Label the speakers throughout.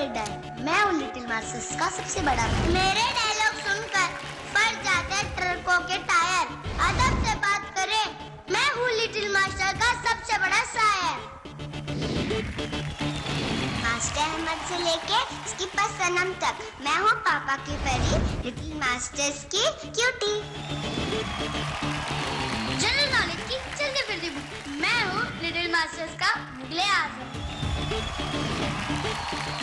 Speaker 1: Favourite है। मैं हूँ लिटिल मास्टर्स का सबसे बड़ा। मेरे डायलॉग सुनकर फट जाते ट्रकों के टायर। अदब से बात करें, मैं हूँ लिटिल मास्टर का सबसे बड़ा शायर। मास्टर अहमद से लेके स्किपर सनम तक मैं हूँ पापा की परी, लिटिल मास्टर्स की क्यूटी। जनरल नॉलेज की चलती फिरती बुक, मैं हूँ लिटिल मास्टर्स का मुगले आजम।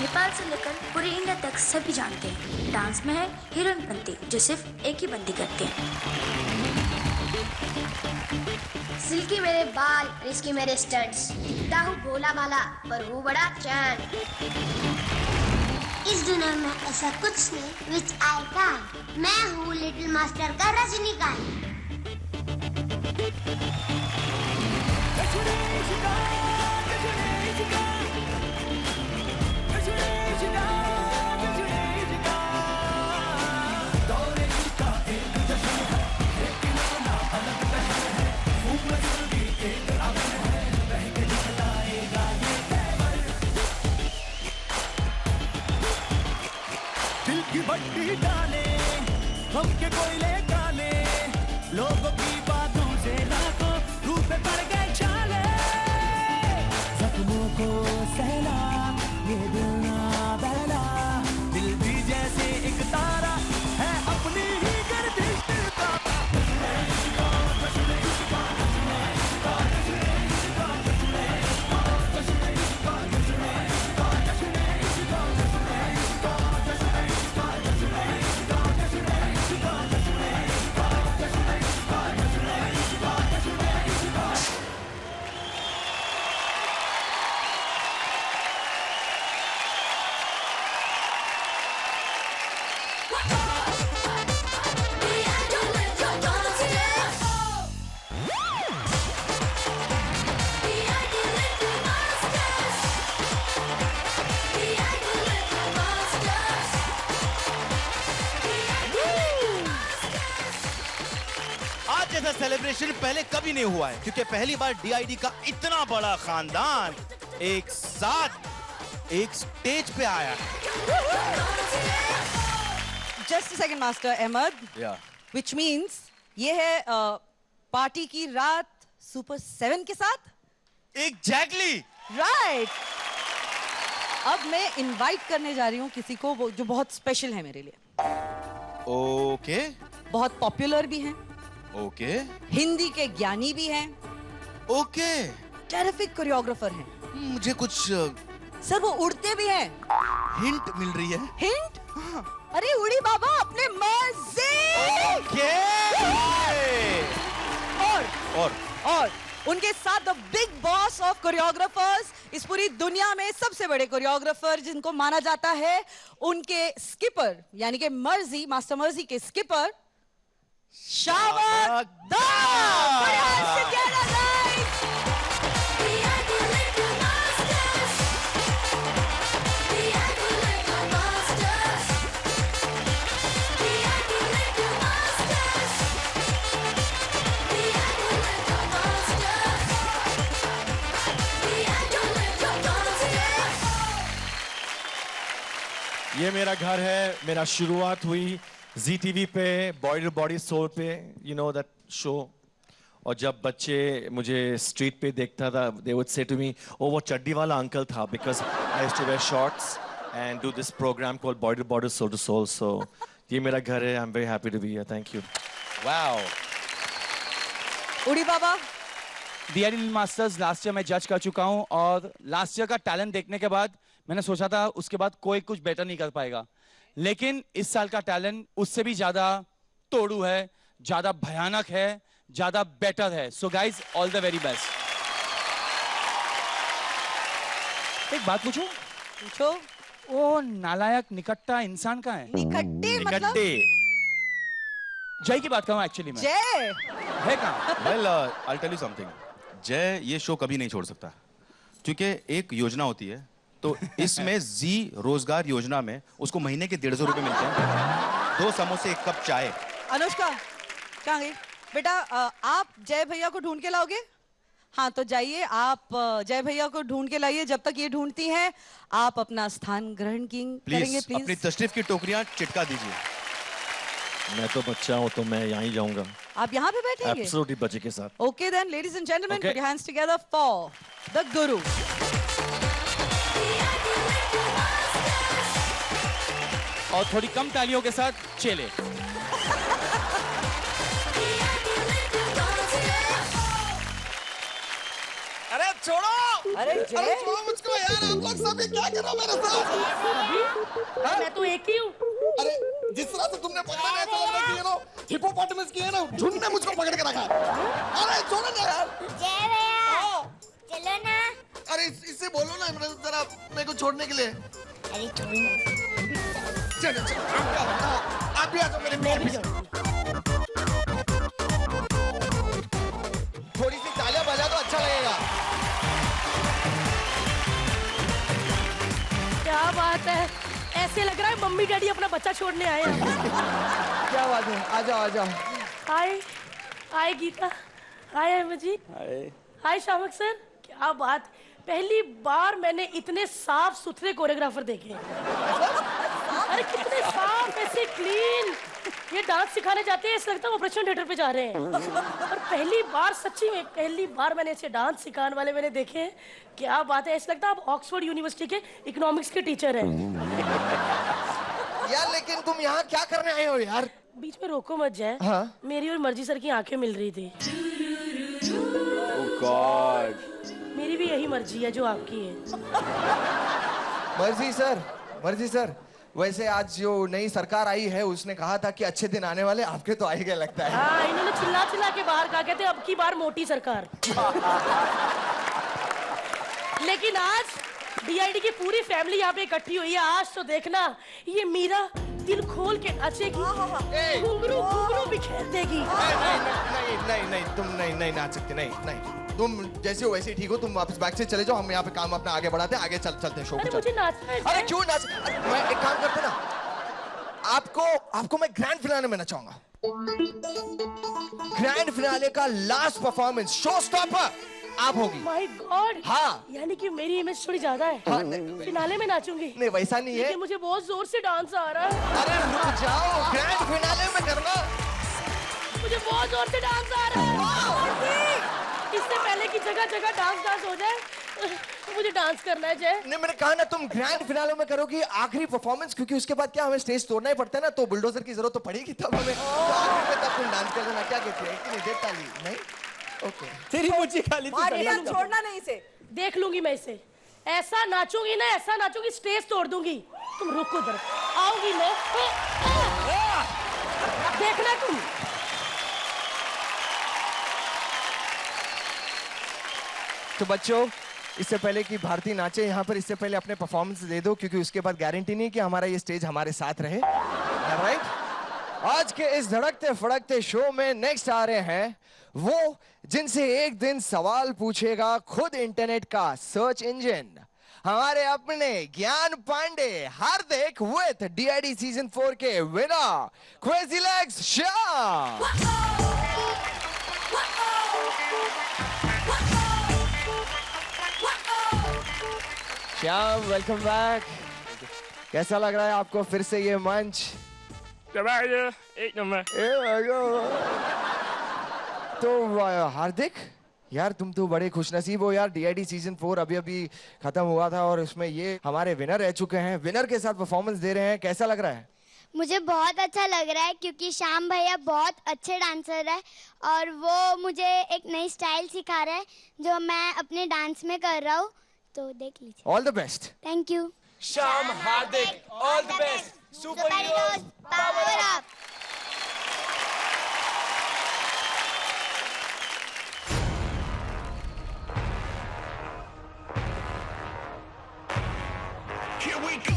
Speaker 2: नेपाल से लेकर पूरी इंडिया तक सभी जानते हैं, डांस में है हीरोइन बनती जो सिर्फ एक ही बंदी करते हैं।
Speaker 1: सिल्की मेरे बाल, रिस्की मेरे स्टंट्स, दिखता हूँ भोला भाला पर हूँ बड़ा चैन। इस दुनिया में ऐसा कुछ नहीं विच आई कांट। मैं हूँ लिटिल मास्टर का रजनीकांत।
Speaker 3: दिल की भट्टी डाले हमके कोयले काले, लोगों की बातों से लाखों रूप पड़ गए छाले। जख्मों को सहला ये दिल ना बहला, दिल भी जैसे एक तारा है अपनी ही गर्दिश का।
Speaker 4: जैसा सेलिब्रेशन पहले कभी नहीं हुआ है, क्योंकि पहली बार डीआईडी का इतना बड़ा खानदान एक साथ एक स्टेज पे आया।
Speaker 5: Just second master Ahmad, which means ये है पार्टी की रात सुपर 7 के साथ।
Speaker 4: Exactly
Speaker 5: right. अब मैं इनवाइट करने जा रही हूँ किसी को जो बहुत स्पेशल है मेरे लिए।
Speaker 4: ओके।
Speaker 5: बहुत पॉपुलर भी हैं।
Speaker 4: ओके।
Speaker 5: हिंदी के ज्ञानी भी हैं।
Speaker 4: ओके।
Speaker 5: टेरिफिक कोरियोग्राफर हैं।
Speaker 4: मुझे कुछ
Speaker 5: सर वो उड़ते भी हैं।
Speaker 4: हिंट मिल रही है।
Speaker 5: हिंट? अरे उड़ी बाबा अपने मजे।
Speaker 4: ओके।
Speaker 5: और उनके साथ the big boss of choreographers, इस पूरी दुनिया में सबसे बड़े कोरियोग्राफर जिनको माना जाता है, उनके स्किपर यानी कि मर्जी, मास्टर मर्जी के स्किपर शावक
Speaker 6: ये मेरा घर है। मेरा शुरुआत हुई ZTV पे बॉडी टू बॉडी सोल पे, यू नो दैट शो। और जब बच्चे मुझे स्ट्रीट पे देखता था, they would say to me, oh वो चड्डी वाला अंकल था, because I used to wear shorts and do this program called body to body soul to soul. So ये मेरा घर है। I'm very happy to be here. Thank you.
Speaker 4: Wow.
Speaker 5: उड़ी बाबा।
Speaker 7: DID masters last year मैं जज कर चुका हूं, और लास्ट ईयर का टैलेंट देखने के बाद मैंने सोचा था उसके बाद कोई कुछ बेटर नहीं कर पाएगा, लेकिन इस साल का टैलेंट उससे भी ज्यादा तोड़ू है, ज्यादा भयानक है, ज्यादा बेटर है। So guys all the very best. एक बात पूछूं?
Speaker 5: पूछो।
Speaker 7: वो नालायक निकट्टा इंसान का है?
Speaker 5: निकट्टे मतलब?
Speaker 7: जय की बात करूं एक्चुअली मैं।
Speaker 5: जय
Speaker 7: है कहाँ?
Speaker 4: Well, I'll tell you something. जय ये शो कभी नहीं छोड़ सकता, क्योंकि एक योजना होती है, तो इसमें जी रोजगार योजना में उसको महीने के 150 रुपए मिलते हैं, 2 समोसे 1 कप चाय।
Speaker 5: अनुष्का कहाँ गई बेटा? आप जय भैया को ढूंढ के लाओगे? हाँ तो जाइए आप जय भैया को ढूंढ के लाइए। जब तक ये ढूंढती हैं आप अपना स्थान ग्रहण करेंगे
Speaker 4: प्लीज अपनी
Speaker 5: प्लीज।
Speaker 4: तशरीफ की टोकरियां चिटका दीजिए।
Speaker 6: मैं तो बच्चा हूँ तो मैं यहाँ ही जाऊंगा
Speaker 5: आप यहाँ पे बैठेंगे?
Speaker 6: एब्सोल्युटली बच्चे के साथ।
Speaker 5: Okay then, ladies and gentlemen,
Speaker 6: Okay.
Speaker 5: put your hands together for the Guru.
Speaker 7: और थोड़ी कम तालियों के साथ चेले।
Speaker 6: अरे छोड़ो,
Speaker 5: अरे जय,
Speaker 6: छोड़ो मुझको यार, आप लोग सब ये क्या कर रहे हो मेरे साथ?
Speaker 8: मैं तो एक ही हूँ।
Speaker 6: अरे जिस तरह से तुमने पकड़ा है, ऐसा लग रहा है कि ये नो हिपोपोटामस की है ना, झुंड ने मुझको पकड़ के रखा है। अरे छोड़ो ना यार।
Speaker 1: जय भैया चलो ना।
Speaker 6: अरे इससे बोलो ना जरा मेरे को छोड़ने के लिए।
Speaker 1: अरे छोड़ो
Speaker 6: चलो चलो, आप भी आ जाओ मेरे पीछे। थोड़ी सी तालियां बजा दो, अच्छा लगेगा।
Speaker 8: क्या बात है, ऐसे लग रहा है मम्मी डैडी अपना बच्चा छोड़ने आए हैं।
Speaker 6: क्या बात है, आ जाओ आ जाओ।
Speaker 8: हाय हाय गीता, हाय अहमद जी, हाय शामक सर। क्या बात, पहली बार मैंने इतने साफ सुथरे कोरियोग्राफर देखे। अरे कितने साफ, ऐसे क्लीन। ये डांस सिखाने जाते हैं, ऐसा लगता है ऑपरेशन थिएटर पे जा रहे हैं। और पहली बार, सच्ची में पहली बार मैंने ऐसे डांस सिखाने वाले मैंने देखे हैं। क्या बात है, ऐसा लगता है आप ऑक्सफोर्ड यूनिवर्सिटी के इकोनॉमिक्स के टीचर हैं।
Speaker 6: यार लेकिन तुम यहाँ क्या करने आए हो यार?
Speaker 8: बीच में रोको मत जाए।
Speaker 6: हाँ?
Speaker 8: मेरी और मर्जी सर की आंखें मिल रही थी। मेरी भी यही मर्जी है जो आपकी है।
Speaker 6: मर्जी सर, वैसे आज जो नई सरकार आई है उसने कहा था कि अच्छे दिन आने वाले, आपके तो आए गए लगता है।
Speaker 8: हाँ, इन्होंने चिल्ला चिल्ला के बाहर कहा, कहते अब की बार मोटी सरकार। लेकिन आज डीआईडी की पूरी फैमिली यहाँ पे इकट्ठी हुई है। आज तो देखना, ये मीरा दिल खोल के नाचेगी, घुंघरू घुंघरू बिखेर देगी।
Speaker 6: नहीं, तुम नहीं नाच सकते, नहीं। तुम जैसे हो वैसे ही ठीक हो, तुम वापस बैक से चले जाओ, हम यहाँ पे काम अपना आगे बढ़ाते हैं, आगे चलते हैं शो को।
Speaker 8: अरे मुझे नाचना है।
Speaker 6: अरे क्यों नाच? मैं एक काम करते ना, आपको मैं ग्रैंड फिनाले में नचाऊंगा। ग्रैंड फिनाले का लास्ट परफॉर्मेंस, शो स्टॉपर आप होगी।
Speaker 8: माय गॉड,
Speaker 6: हाँ।
Speaker 8: यानी कि मेरी इमेज थोड़ी ज्यादा है।
Speaker 6: हाँ,
Speaker 8: फिनाले में नाचूंगी।
Speaker 6: नहीं वैसा नहीं है।
Speaker 8: लेकिन मुझे बहुत जोर से डांस आ रहा है।
Speaker 6: अरे रुक जाओ, ग्रैंड फिनाले में करना।
Speaker 8: मुझे बहुत जोर से डांस आ रहा है। इससे पहले कि जगह जगह डांस हो जाए, मुझे डांस करना है जय।
Speaker 6: नहीं मैंने कहा ना, तुम ग्रैंड फिनाले में करोगी आखिरी परफॉर्मेंस, क्योंकि उसके बाद क्या हमें स्टेज तोड़ना ही पड़ता है ना, तो बुलडोजर की जरूरत तो पड़ेगी तब हमें। तो आखिर में तब तुम डांस कर देना, क्या कहते हैं? कि नहीं देख ताली नहीं? ओके।
Speaker 7: तेरी मुझे खाली
Speaker 5: छोड़ना नहीं इसे।
Speaker 8: देख लूंगी मैं इसे। ऐसा नाचूंगी ना, ऐसा नाचूंगी, स्टेज तोड़ दूंगी। तुम रुको इधर, आऊंगी मैं। देखना तुम।
Speaker 6: तो बच्चों, इससे पहले कि भारती नाचे यहाँ पर, इससे पहले अपने परफॉर्मेंस दे दो, क्योंकि उसके बाद गारंटी नहीं कि हमारा ये स्टेज हमारे साथ रहे। राइट? आज के इस धड़कते फड़कते शो में नेक्स्ट आ रहे हैं वो जिनसे एक दिन सवाल पूछेगा खुद इंटरनेट का सर्च इंजन, हमारे अपने ज्ञान पांडे। हार्दिक विद डीआईडी सीजन 4 के winner crazy legs Shyam. Shyam welcome back. कैसा लग रहा है आपको फिर से ये मंच?
Speaker 9: एक नंबर।
Speaker 6: तो हार्दिक यार, तुम तो बड़े खुशनसीब हो यार। डीआईडी सीजन 4 अभी खत्म हुआ था और उसमें ये हमारे विनर रह चुके हैं, विनर के साथ परफॉर्मेंस दे रहे हैं। कैसा लग रहा है?
Speaker 1: मुझे बहुत अच्छा लग रहा है क्योंकि श्याम भैया बहुत अच्छे डांसर है और वो मुझे एक नई स्टाइल सिखा रहे हैं जो मैं अपने डांस में कर रहा हूँ, तो देख लीजिए।
Speaker 6: All the best.
Speaker 1: Thank you.
Speaker 6: Shyam, Hardik, all the best. Super heroes
Speaker 1: power up.
Speaker 3: Here we go.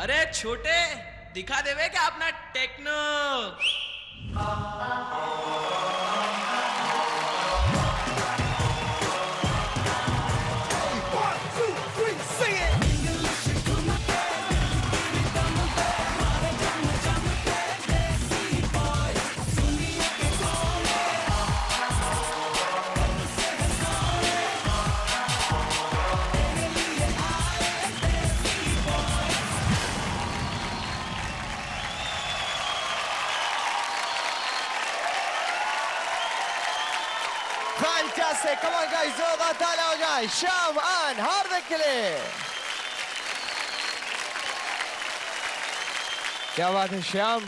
Speaker 10: अरे छोटे दिखा देवे क्या अपना techno.
Speaker 11: Fantastic! Come on guys, जोरदार तालियां हो जाए श्याम और हार्दिक के लिए। क्या बात है श्याम,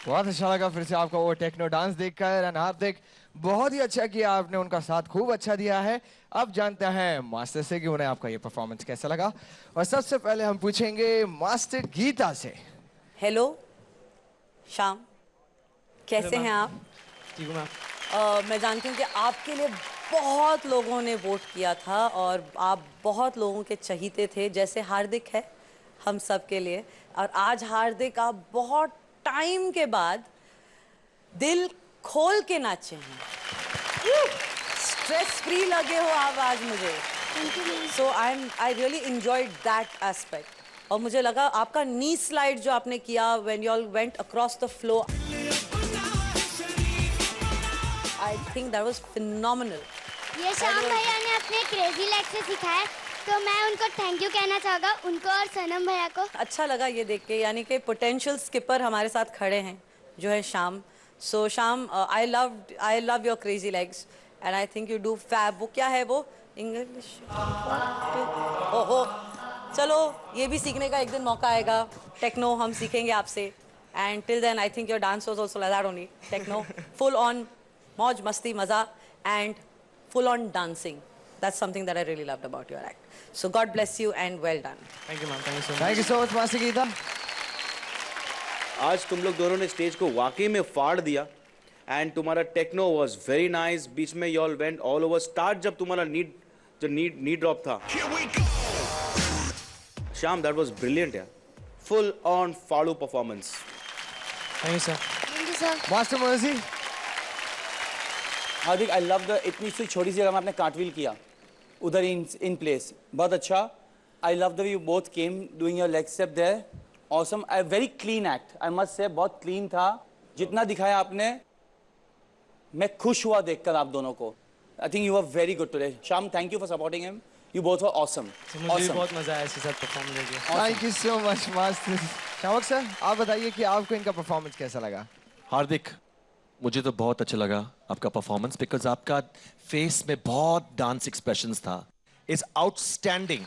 Speaker 11: बहुत अच्छा लगा फिर से आपका वो टेक्नो डांस देखकर। एंड हार्दिक, बहुत ही अच्छा किया आपने, उनका साथ खूब अच्छा दिया है। अब जानते हैं मास्टर से कि उन्हें आपका ये परफॉर्मेंस कैसा लगा। और सबसे पहले हम पूछेंगे मास्टर गीता से।
Speaker 5: हेलो श्याम, कैसे हैं आप?
Speaker 12: ठीक हूँ मैम।
Speaker 5: मैं जानती हूँ कि आपके लिए बहुत लोगों ने वोट किया था और आप बहुत लोगों के चहीते थे, जैसे हार्दिक है हम सब के लिए। और आज हार्दिक आप बहुत टाइम के बाद दिल खोल के नाचे हैं, स्ट्रेस फ्री लगे हो आप आज मुझे। So I really enjoyed that aspect. और मुझे लगा आपका नी स्लाइड जो आपने किया when you all went across the floor, I think that was phenomenal.
Speaker 1: ये श्याम भैया ने अपने क्रेजी लेग से सिखाया, तो मैं उनको थैंक यू कहना चाहूँगा, उनको और सनम भैया को।
Speaker 5: अच्छा लगा ये देख के, यानी कि पोटेंशियल स्किपर हमारे साथ खड़े हैं जो है श्याम। सो Shyam, I love your crazy legs and I think you do fab. वो क्या है वो इंग्लिश? ओहो, चलो ये भी सीखने का एक दिन मौका आएगा। टेक्नो हम सीखेंगे आपसे। And till then I think your dance was also like that only. Techno, full on मौज मस्ती मजा and full on dancing. That's something that I really loved about your act. So God bless you and well done.
Speaker 12: Thank you ma'am. Thank you so much.
Speaker 11: Thank you so much master Geeta.
Speaker 13: आज तुम लोग दोनों ने stage को वाकई में फाड़ दिया एंड तुम्हारा टेक्नो वाज वेरी नाइस। बीच में you all went all over. Start जब तुम्हारा नी ड्रॉप था श्याम, दैट वाज ब्रिलियंट यार, फुल ऑन फाड़ू performance.
Speaker 12: Thank you sir.
Speaker 1: Thank you sir.
Speaker 11: Master मर्जी।
Speaker 7: हार्दिक, आई लव द इतनी सी छोटी सी जगह में आपने कार्टव्हील किया उधर इन प्लेस, बहुत अच्छा। I love the you both came doing your leg step there, awesome. I very clean act, I must say, बहुत क्लीन था जितना दिखाया आपने। मैं खुश हुआ देखकर आप दोनों को। I think you are very good today. Shyam, thank you for supporting him, you both were awesome.
Speaker 12: मुझे भी बहुत मजा आया इसके साथ परफॉर्म करके।
Speaker 11: Thank you so much master. Shavak sir, आप बताइए कि आपको इनका परफॉर्मेंस कैसा लगा?
Speaker 6: हार्दिक, मुझे तो बहुत अच्छा लगा आपका परफॉर्मेंस, बिकॉज आपका फेस में बहुत डांस एक्सप्रेशंस था। Is outstanding.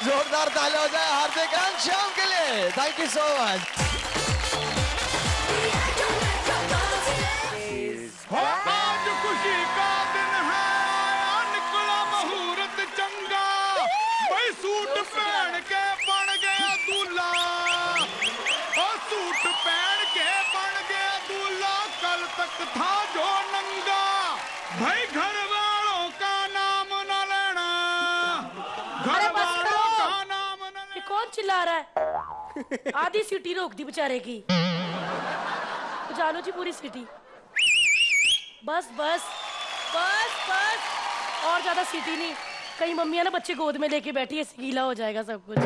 Speaker 11: जोरदार तालियां हो जाए हार्दिक और श्याम के लिए। Thank you so much.
Speaker 3: आज खुशी का दिन है, निकला मुहूर्त चंगा, भाई सूट पहन के बन गया दूल्हा, और सूट पहन के बन गया दूल्हा, कल तक था जो नंगा, भाई घर वालों का नाम न लेना, घर वालों का नाम न लेना।
Speaker 8: ये कौन चिल्ला रहा है? आधी सीटी रोक दी बेचारे की। जानो जी पूरी सीटी। बस बस बस बस, और ज्यादा सीटी नहीं। कहीं मम्मियां ना बच्चे गोद में लेके बैठी है, गीला हो जाएगा सब कुछ।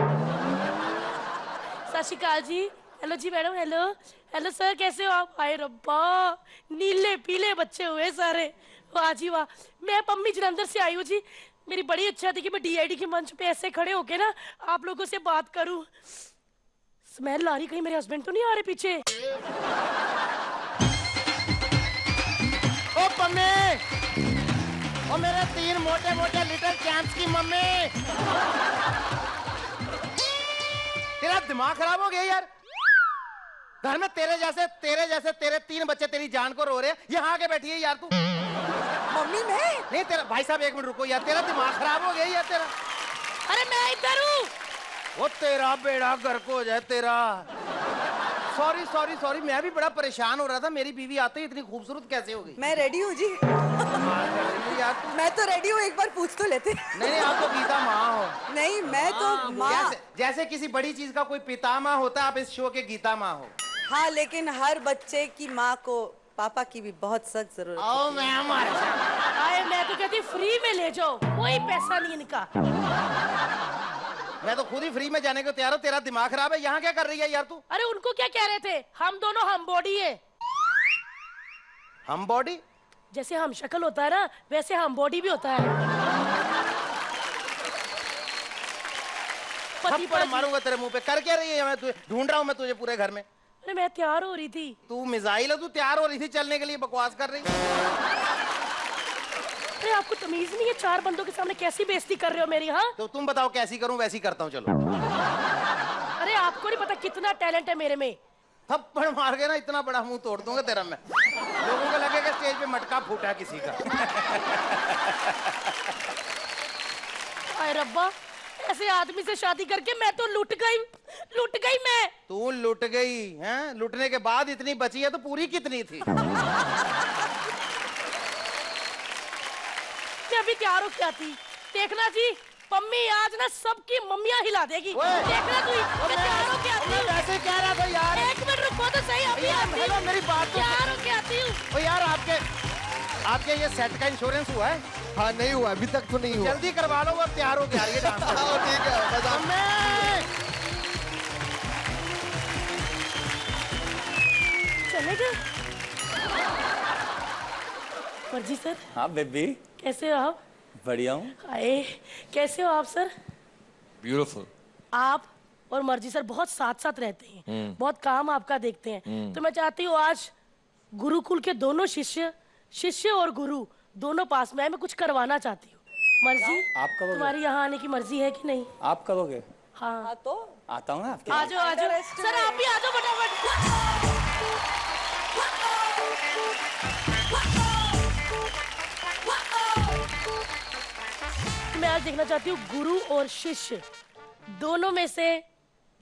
Speaker 8: सत श्री अकाल जी। हेलो जी मैडम। हेलो हेलो सर, कैसे हो आप? हाय रब्बा, नीले पीले बच्चे हुए सारे। वाह जी वाह। मैं मम्मी जलंधर से आई हूँ जी। मेरी बड़ी इच्छा थी कि मैं DID के मंच पे ऐसे खड़े होके ना आप लोगों से बात करूं। स्मेल आ रही, कहीं मेरे हस्बैंड तो नहीं आ रहे पीछे?
Speaker 3: ओ मम्मी, ओ मेरे 3 मोटे मोटे लिटिल चैंप्स की मम्मी, तेरा दिमाग खराब हो गया यार। घर में तेरे जैसे तेरे 3 बच्चे तेरी जान को रो रहे हैं, यहाँ आके बैठी है यार तू।
Speaker 5: मम्मी मैं
Speaker 3: नहीं, तेरा भाई साहब 1 मिनट रुको यार, तेरा दिमाग खराब हो गया यार तेरा।
Speaker 8: अरे मैं इधर हूँ।
Speaker 3: वो तेरा बेड़ा गर्क हो जाए तेरा।
Speaker 14: सॉरी सॉरी सॉरी, मैं भी बड़ा परेशान हो रहा था, मेरी बीवी आते ही इतनी खूबसूरत कैसे हो गई?
Speaker 5: मैं रेडी हूँ जी।
Speaker 14: यार
Speaker 5: मैं तो रेडी हूँ, एक बार पूछ तो लेते।
Speaker 14: नहीं, आप तो गीता माँ हो।
Speaker 5: नहीं, मैं तो माँ।
Speaker 14: जैसे किसी बड़ी चीज का कोई पितामह होता है, आप इस शो के गीता माँ हो।
Speaker 5: हाँ, लेकिन हर बच्चे की माँ को पापा की भी बहुत सख्त जरूरत है।
Speaker 14: ओ मैम,
Speaker 8: आए, मैं तो कहती फ्री में ले जाओ, कोई पैसा नहीं इनका।
Speaker 14: मैं तो खुद ही फ्री में जाने को तैयार हूँ। तेरा दिमाग खराब है, यहाँ क्या कर रही है यार तू?
Speaker 8: अरे उनको क्या कह रहे थे? हम दोनों हम बॉडी है।
Speaker 14: हम बॉडी?
Speaker 8: जैसे हम शक्ल होता है ना, वैसे हम बॉडी भी होता है।
Speaker 14: थप्पड़ मारूंगा तेरे मुंह पे। कर क्या रही है? मैं तुझे ढूंढ रहा हूँ, मैं तुझे पूरे घर में।
Speaker 8: अरे मैं तैयार हो रही थी।
Speaker 14: तू मिसाइल है, तू तैयार हो रही थी चलने के लिए, बकवास कर रही।
Speaker 8: अरे आपको तमीज नहीं है? 4 बंदों के सामने कैसी बेइज्जती कर रहे हो मेरी? हाँ,
Speaker 14: तो तुम बताओ कैसी करूं, वैसी करता हूं। चलो।
Speaker 8: अरे आपको नहीं पता कितना टैलेंट है मेरे में।
Speaker 14: थप्पड़ मार के ना इतना बड़ा मुंह तोड़ दूंगा तेरा मैं। लोगों को लगेगा स्टेज पे मटका फूटा है किसी का।
Speaker 8: अरे रब्बा, ऐसे आदमी से शादी करके मैं तो लुट गई मैं।
Speaker 14: तू लुट गई हैं? लुटने के बाद इतनी बची है तो पूरी कितनी थी?
Speaker 8: मैं अभी तैयार हो क्या थी, देखना जी। मम्मी आज ना सबकी मम्मियां हिला देगी, देखना तू। मैं तैयार हो क्या आती हूँ।
Speaker 14: ऐसे कह रहा था यार।
Speaker 8: एक मिनट रुको तो सही, अभी आती हूँ।
Speaker 14: मेरी बात तो
Speaker 8: तैयार हो क्या आती हूँ।
Speaker 14: ओ यार, आपके ये सेट का इंश्योरेंस हुआ है?
Speaker 11: हाँ, नहीं हुआ अभी तक तो नहीं हुआ।
Speaker 14: जल्दी करवा लो, अब तैयार हो गया।
Speaker 11: ठीक है,
Speaker 8: चलेगा? मर्जी सर।
Speaker 15: हाँ बेबी,
Speaker 8: कैसे हो आप?
Speaker 15: बढ़िया हूँ।
Speaker 8: आए, कैसे हो आप सर?
Speaker 6: ब्यूटीफुल।
Speaker 8: आप और मर्जी सर बहुत साथ साथ रहते हैं, बहुत काम आपका देखते हैं। तो मैं चाहती हूँ आज गुरुकुल के दोनों शिष्य और गुरु दोनों पास में, मैं कुछ करवाना चाहती हूँ। मर्जी
Speaker 15: आप करोगे?
Speaker 8: तुम्हारी यहाँ आने की मर्जी है कि नहीं?
Speaker 15: आप करोगे?
Speaker 8: हाँ
Speaker 5: तो
Speaker 15: आता हूँ ना आपके।
Speaker 8: आ जाओ सर, आप भी आ जाओ फटाफट। मैं आज देखना चाहती हूँ गुरु और शिष्य दोनों में से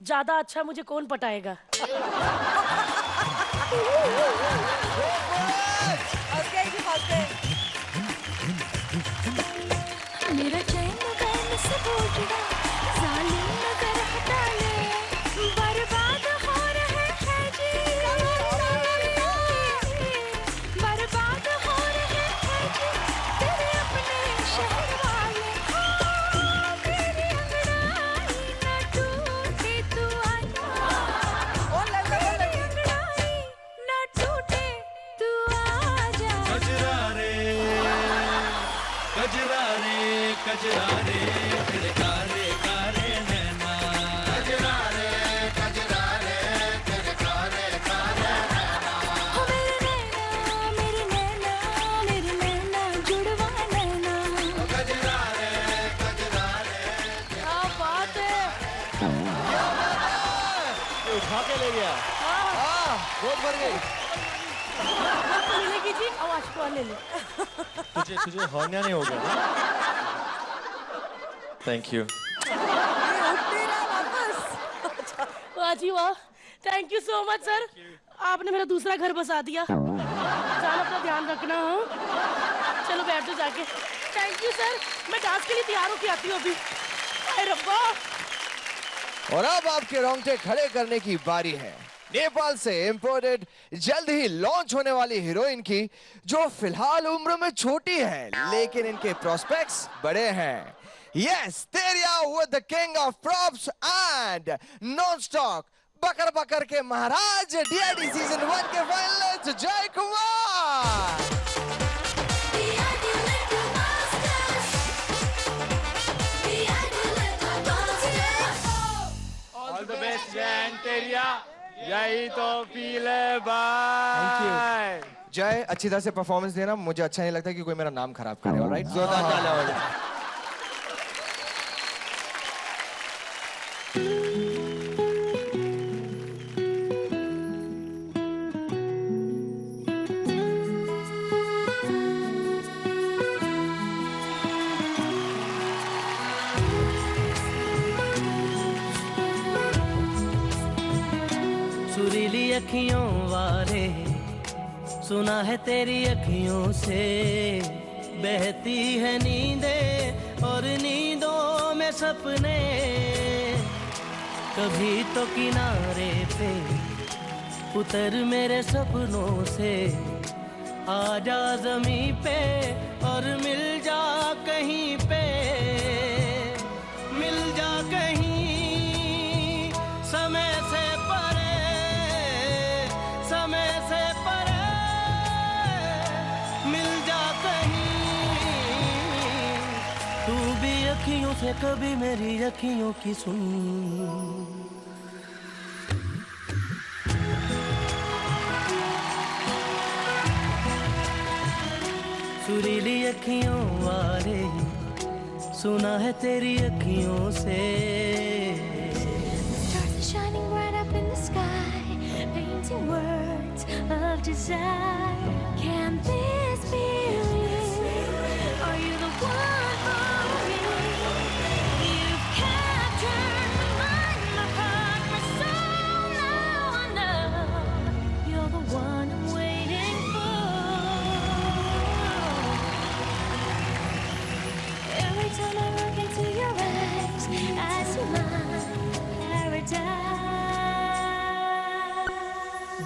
Speaker 8: ज्यादा अच्छा मुझे कौन पटाएगा।
Speaker 2: मेरा चैन बैन से टूटा, जालिम नजर हटा ले, बर्बाद हो रहे हैं जी, बर्बाद हो रहे हैं जी, तेरे अपने शहर वाले। मेरी अंगड़ाई न टूटे तू आजा, मेरी अंगड़ाई न टूटे तू आजा।
Speaker 3: कजरा रे तेरे कारे कारे नैना, कजरा रे तेरे कारे कारे नैना।
Speaker 2: हो मेरे नैना जुड़वा नैना।
Speaker 3: कजरा रे
Speaker 8: क्या बात है।
Speaker 6: उठा के ले गया। बहुत भर गई।
Speaker 8: मिलेगी जी, आवाज को ले ले।
Speaker 6: तुझे हर्निया नहीं हो गया? Thank you.
Speaker 8: वाह जी वाह, thank you so much sir, आपने मेरा दूसरा घर बसा दिया। जान अपना ध्यान रखना। हाँ चलो बैठ जाओ जाके। थैंक यू सर, मैं डांस के लिए तैयार होके आती हूँ अभी। अरे रब्बा।
Speaker 11: और अब आपके रोंगटे खड़े करने की बारी है नेपाल से इंपोर्टेड जल्द ही लॉन्च होने वाली हीरोइन की, जो फिलहाल उम्र में छोटी है लेकिन इनके प्रोस्पेक्ट्स बड़े हैं। Yes, Teria with the king of props and non-stop बकर बकर के महाराज DID सीजन 1 के फाइनलिस्ट जय Kumar.
Speaker 7: All the best Jain तेरिया, यही तो फील है भाई।
Speaker 11: जय, अच्छी तरह से परफॉर्मेंस देना, मुझे अच्छा नहीं लगता कि कोई मेरा नाम खराब करे। ऑलराइट, जोरदार तालियां हो जाए।
Speaker 3: सुरीली
Speaker 15: अखियों वाले, सुना है तेरी अखियों से बहती है नींदें और नींदों में सपने। कभी तो किनारे पे उतर मेरे सपनों से, आजा ज़मीं पे और मिल जा कहीं पे, मिल जा कहीं समय से परे, समय से परे, मिल जा कहीं। तू भी अखियों से कभी मेरी अखियों की सुन। सुरीली अखियों वाले, सुना है तेरी अखियों से।
Speaker 2: Stars are shining bright up in the sky, painting words of desire. Can this be real? Are you the one for me? You've captured my mind, my heart, my soul. Now I know you're the one I'm waiting for. Every time I look into your eyes, I see my paradise.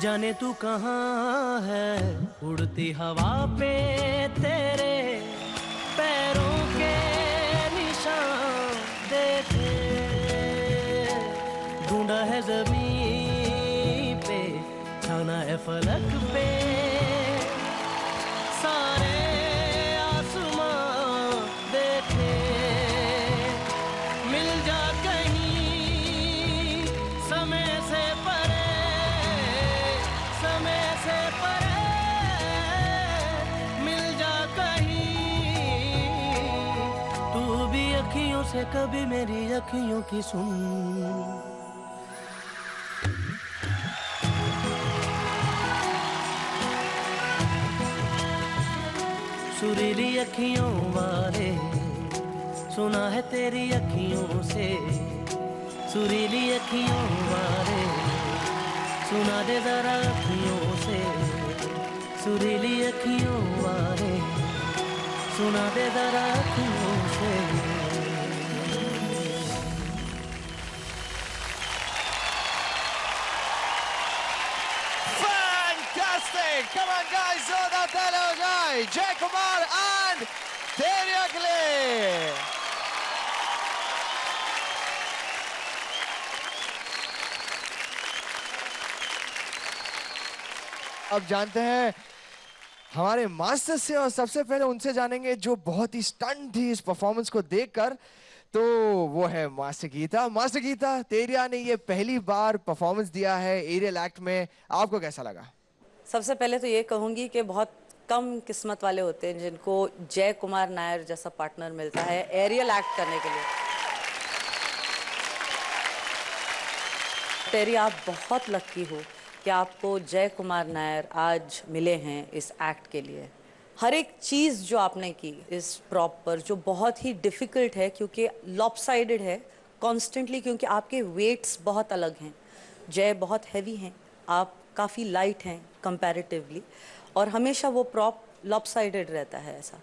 Speaker 15: जाने तू कहाँ है, उड़ती हवा पे तेरे पैरों के निशान देखे। ढूंढा है ज़मीन पे, छाना है फलक पे, सारे आसमां देखे। मिल जा कहीं समय से परे, समय से परे, मिल जा कहीं। तू भी अखियों से कभी मेरी अखियों की सुन। सुरीली अखियों वाले, सुना है तेरी अखियों से। सुरीली अखियों वाले, सुना दे जरा अखियों से। सुरीली अखियों वाले, सुना दे जरा अखियों से।
Speaker 11: Fantastic! Come on, guys, जोरदार ताली हो जाए जय कुमार and तेरिया के लिए। अब जानते हैं हमारे मास्टर से, और सबसे पहले उनसे जानेंगे जो बहुत ही स्टन थी इस परफॉर्मेंस को देखकर। तो वो है मास्टर गीता। मास्टर गीता, तेरिया ने ये पहली बार परफॉर्मेंस दिया है एरियल एक्ट में, आपको कैसा लगा?
Speaker 5: सबसे पहले तो ये कहूंगी कि बहुत कम किस्मत वाले होते हैं जिनको जय कुमार नायर जैसा पार्टनर मिलता है एरियल एक्ट करने के लिए। तेरी आप बहुत लकी हो कि आपको जय कुमार नायर आज मिले हैं इस एक्ट के लिए। हर एक चीज़ जो आपने की इस प्रॉप पर, जो बहुत ही डिफ़िकल्ट है क्योंकि लॉपसाइडेड है कॉन्स्टेंटली, क्योंकि आपके वेट्स बहुत अलग हैं। जय बहुत हैवी हैं, आप काफ़ी लाइट हैं कंपैरेटिवली, और हमेशा वो प्रॉप लॉपसाइडेड रहता है ऐसा।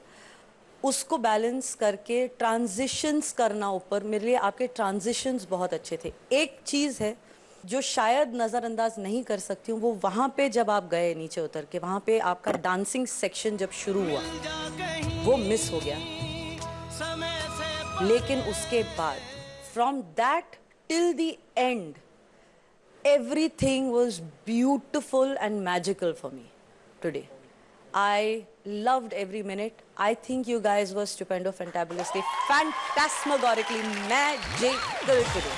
Speaker 5: उसको बैलेंस करके ट्रांजिशंस करना ऊपर, मेरे लिए आपके ट्रांजिशंस बहुत अच्छे थे। एक चीज़ है जो शायद नज़रअंदाज नहीं कर सकती हूँ, वो वहाँ पे जब आप गए नीचे उतर के, वहाँ पे आपका डांसिंग सेक्शन जब शुरू हुआ वो मिस हो गया। लेकिन उसके बाद from that till the end everything was beautiful and magical for me today. I loved every minute. I think you guys were stupendo, fantabulously, phantasmagorically magical today.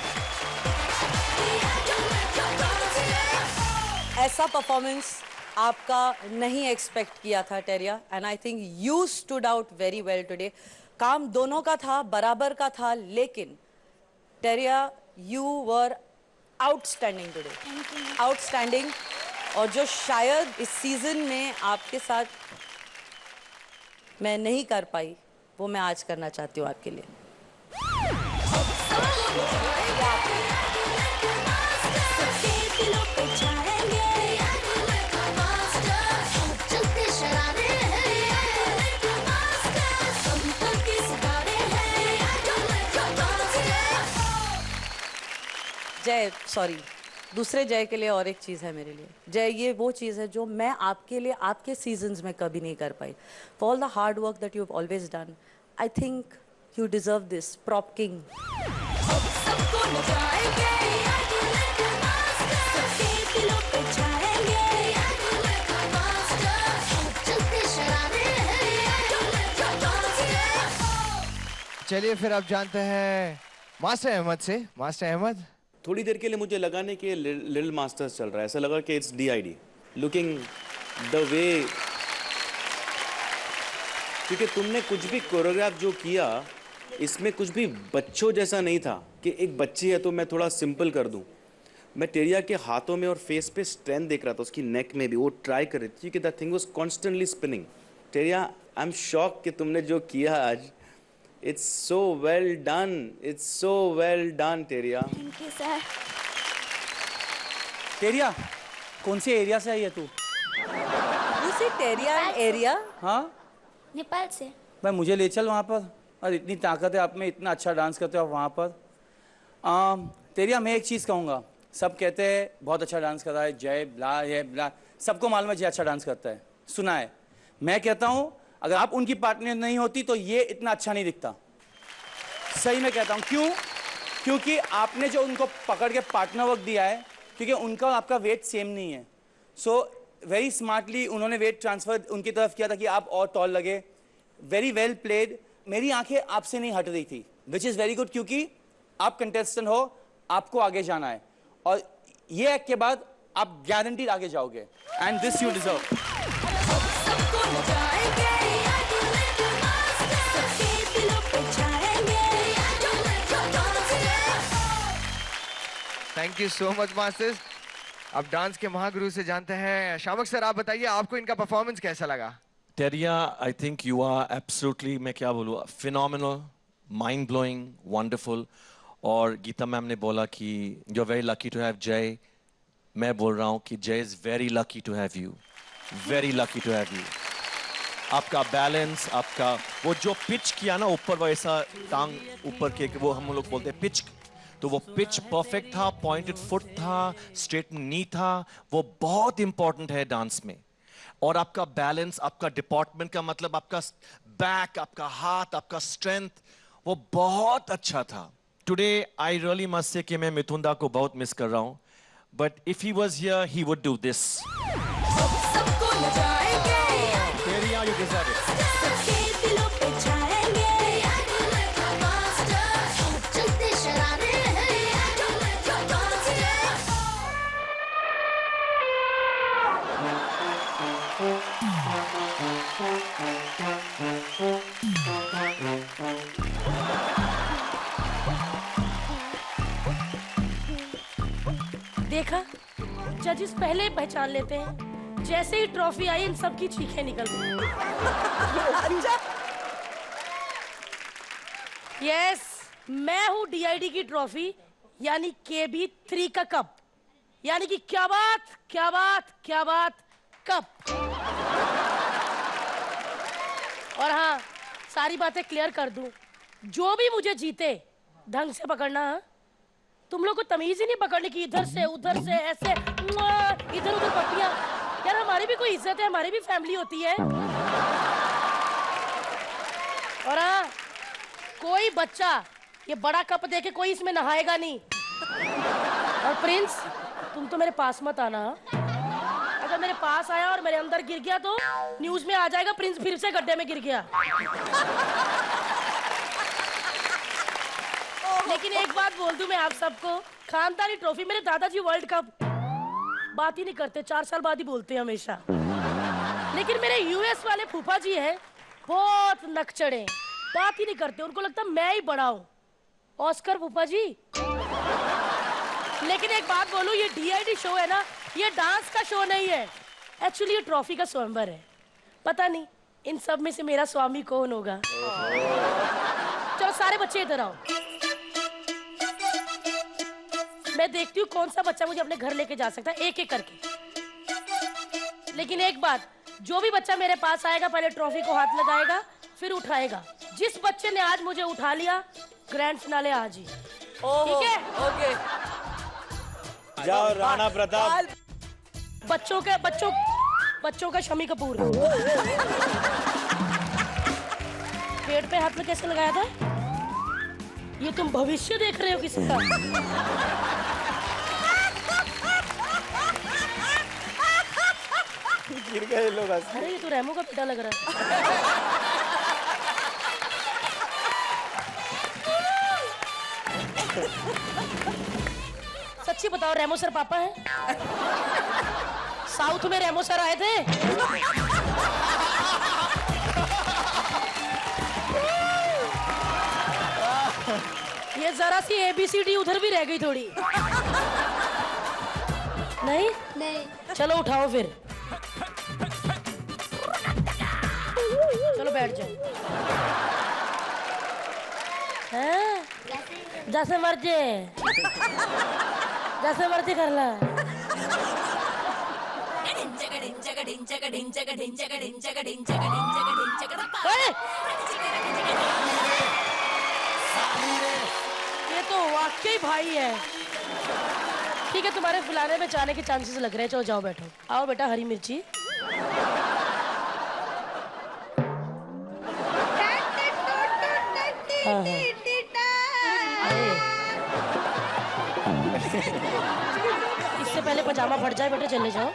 Speaker 5: ऐसा परफॉर्मेंस आपका नहीं एक्सपेक्ट किया था Teria, and I think you stood out very well today. काम दोनों का था, बराबर का था, लेकिन Teria you were outstanding today, outstanding. और जो शायद इस सीजन में आपके साथ मैं नहीं कर पाई, वो मैं आज करना चाहती हूँ आपके लिए। जय, सॉरी, दूसरे जय के लिए और एक चीज़ है मेरे लिए। जय, ये वो चीज़ है जो मैं आपके लिए आपके सीजन्स में कभी नहीं कर पाई। For all the hard work that you have always done, I think you deserve this prop king.
Speaker 11: चलिए फिर आप जानते हैं मास्टर अहमद से। मास्टर अहमद,
Speaker 13: थोड़ी देर के लिए मुझे लगा नहीं कि लिटिल मास्टर्स चल रहा है, ऐसा लगा कि it's DID. Looking the way, क्योंकि तुमने कुछ भी कोरियोग्राफ जो किया इसमें कुछ भी बच्चों जैसा नहीं था कि एक बच्ची है तो मैं थोड़ा सिंपल कर दूं। मैं टेरिया के हाथों में और फेस पे स्ट्रेंथ देख रहा था, उसकी नेक में भी वो ट्राई कर रही थी कि the thing was constantly spinning. Teria, I am shock कि तुमने जो किया आज, it's so well done, it's so well done Teria.
Speaker 1: Thank you sir.
Speaker 7: Teria, कौन से एरिया से आई है तू?
Speaker 5: You see Teria area?
Speaker 7: हाँ,
Speaker 1: नेपाल से।
Speaker 7: भाई मुझे ले चल वहाँ पर, और इतनी ताकत है आप में, इतना अच्छा डांस करते हो आप वहाँ पर। टेरिया, मैं एक चीज़ कहूँगा, सब कहते हैं बहुत अच्छा डांस कर रहा है जय, ब्ला ये ब्ला, सबको मालूम है जय अच्छा डांस करता है, सुना है। मैं कहता हूँ अगर आप उनकी पार्टनर नहीं होती तो ये इतना अच्छा नहीं दिखता। सही में कहता हूँ। क्यों? क्योंकि आपने जो उनको पकड़ के पार्टनर वर्क दिया है, क्योंकि उनका और आपका वेट सेम नहीं है। सो वेरी स्मार्टली उन्होंने वेट ट्रांसफर उनकी तरफ किया था कि आप और टॉल लगे। Very well played. मेरी आंखें आपसे नहीं हट रही थी, विच इज़ वेरी गुड, क्योंकि आप कंटेस्टेंट हो, आपको आगे जाना है, और ये एक्ट के बाद आप गारंटीड आगे जाओगे, and this you deserve.
Speaker 11: Thank you so much masters. अब डांस के महागुरु से जानते हैं शामक सर, आप बताइए आपको इनका परफॉर्मेंस कैसा लगा?
Speaker 6: Teria, I think you are absolutely, मैं क्या बोलूँ, फिनोमिनल, माइंड ब्लोइंग, वंडरफुल। और गीता मैम ने बोला कि you are very lucky to have Jay. मैं बोल रहा हूँ कि Jay is very lucky to have you, very lucky to have you. आपका बैलेंस, आपका वो जो पिच किया ना ऊपर, वैसा टांग ऊपर के, वो हम लोग बोलते हैं पिच, तो वो पिच परफेक्ट था, पॉइंटेड फुट था, स्ट्रेट नी था, वो बहुत इंपॉर्टेंट है डांस में। और आपका बैलेंस, आपका डिपार्टमेंट का मतलब आपका बैक, आपका हाथ, आपका स्ट्रेंथ, वो बहुत अच्छा था। Today I really must say कि मैं मिथुन दा को बहुत मिस कर रहा हूं, but if he was here he would do this. Teria, you deserve it.
Speaker 8: देखा, जजेस पहले ही पहचान लेते हैं, जैसे ही ट्रॉफी आई इन सब की चीखें निकल गई। यस, मैं हूँ डीआईडी की ट्रॉफी, यानी KB3 का कप, यानी कि क्या बात क्या बात क्या बात कप। और हाँ, सारी बातें क्लियर कर दूं, जो भी मुझे जीते ढंग से पकड़ना। हाँ? तुम लोग को तमीज ही नहीं पकड़ने की, इधर से उधर से ऐसे इधर उधर पट्टियां। यार हमारी भी कोई इज्जत है, हमारी भी फैमिली होती है। और हाँ, कोई बच्चा ये बड़ा कप देके कोई इसमें नहाएगा नहीं। और प्रिंस, तुम तो मेरे पास मत आना। अगर मेरे पास आया और मेरे अंदर गिर गया तो न्यूज में आ जाएगा प्रिंस फिर से गड्ढे में गिर गया। लेकिन एक बात बोल दूं मैं आप सबको, खानदानी ट्रॉफी, मेरे दादाजी वर्ल्ड कप बात ही नहीं करते, 4 साल बाद ही बोलते हैं हमेशा। लेकिन मेरे यूएस वाले फूफा जी हैं, बहुत नकचड़े, बात ही नहीं करते, उनको लगता मैं ही बड़ा हूँ। ऑस्कर फूफा जी। लेकिन एक बात बोलूं, ये डीआईडी शो है ना, ये डांस का शो नहीं है, एक्चुअली ये ट्रॉफी का स्वयंवर है। पता नहीं इन सब में से मेरा स्वामी कौन होगा। चलो सारे बच्चे इधर आओ, मैं देखती हूँ कौन सा बच्चा मुझे अपने घर लेके जा सकता है, एक एक करके। लेकिन एक बात, जो भी बच्चा मेरे पास आएगा पहले ट्रॉफी को हाथ लगाएगा, फिर उठाएगा। जिस बच्चे ने आज मुझे उठा लिया, ग्रैंड फिनाले आज ही, ठीक है?
Speaker 5: ओके।
Speaker 13: जाओ राणा प्रताप।
Speaker 8: बच्चों का शमी कपूर। पेट पे हाथ में कैसे लगाया था? ये तुम भविष्य देख रहे हो किसी का?
Speaker 13: गिर गए लोग।
Speaker 8: अरे ये तो रेमो का बेटा लग रहा है। सच्ची बताओ, रेमो सर पापा है? साउथ में रेमो सर आए थे? ये जरा सी ABCD उधर भी रह गई थोड़ी। नहीं? चलो उठाओ फिर। चलो बैठ जाओ। हैं? जैसे मर्जी कर ला। ये तो वाकई भाई है। ठीक है, तुम्हारे फुलाने में जाने के चांसेस लग रहे हैं। चलो जाओ बैठो। आओ बेटा, हरी मिर्ची। इससे पहले पजामा फट जाए बेटा, चले जाओ।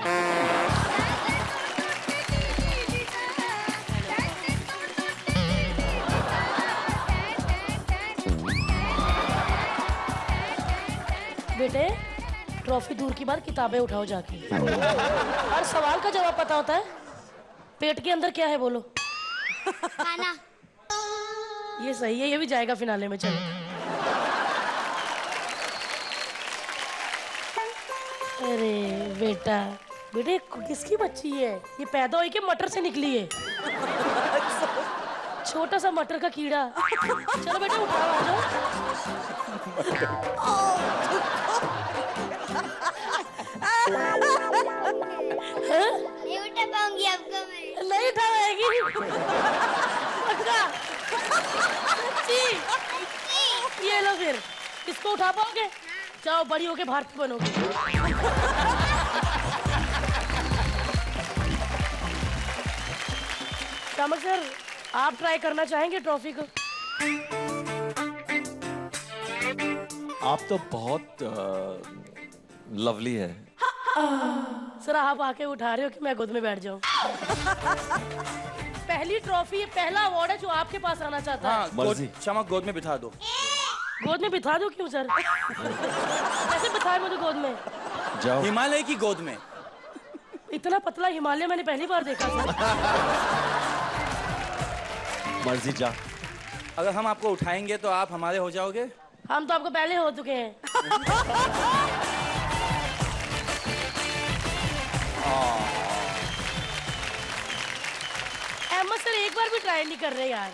Speaker 8: बेटे, ट्रॉफी दूर की बात, किताबें उठाओ जाके। हर सवाल का जवाब पता होता है। पेट के अंदर क्या है बोलो?
Speaker 1: खाना।
Speaker 8: ये सही है, ये भी जाएगा फिनाले में। चलो। अरे बेटा, बेटे किसकी बच्ची है? ये पैदा हुई के मटर से निकली है। छोटा सा मटर का कीड़ा। चलो बेटा उठाओ, आ जाओ।
Speaker 1: नहीं उठा पाऊंगी आपको मैं।
Speaker 8: नहीं उठा पाएगी। ये लो फिर। इसको उठा पाओगे? जाओ, बड़ी होके भारती बनोगे। शामक सर, आप ट्राई करना चाहेंगे ट्रॉफी को?
Speaker 6: आप तो बहुत लवली है।
Speaker 8: सर आप आके उठा रहे हो कि मैं गोद में बैठ जाऊं? पहली ट्रॉफी, पहला अवार्ड है जो आपके पास आना चाहता है।
Speaker 7: मर्जी। चमक गोद में बिठा दो।
Speaker 8: गोद में बिठा दो? क्यों सर? कैसे बिठाए मुझे गोद में?
Speaker 6: जाओ।
Speaker 7: हिमालय की गोद में।
Speaker 8: इतना पतला हिमालय मैंने पहली बार देखा सर।
Speaker 6: मर्जी, जा।
Speaker 7: अगर हम आपको उठाएंगे तो आप हमारे हो जाओगे?
Speaker 8: हम तो आपको पहले हो चुके हैं। अहमद सर एक बार भी ट्राई नहीं कर रहे यार।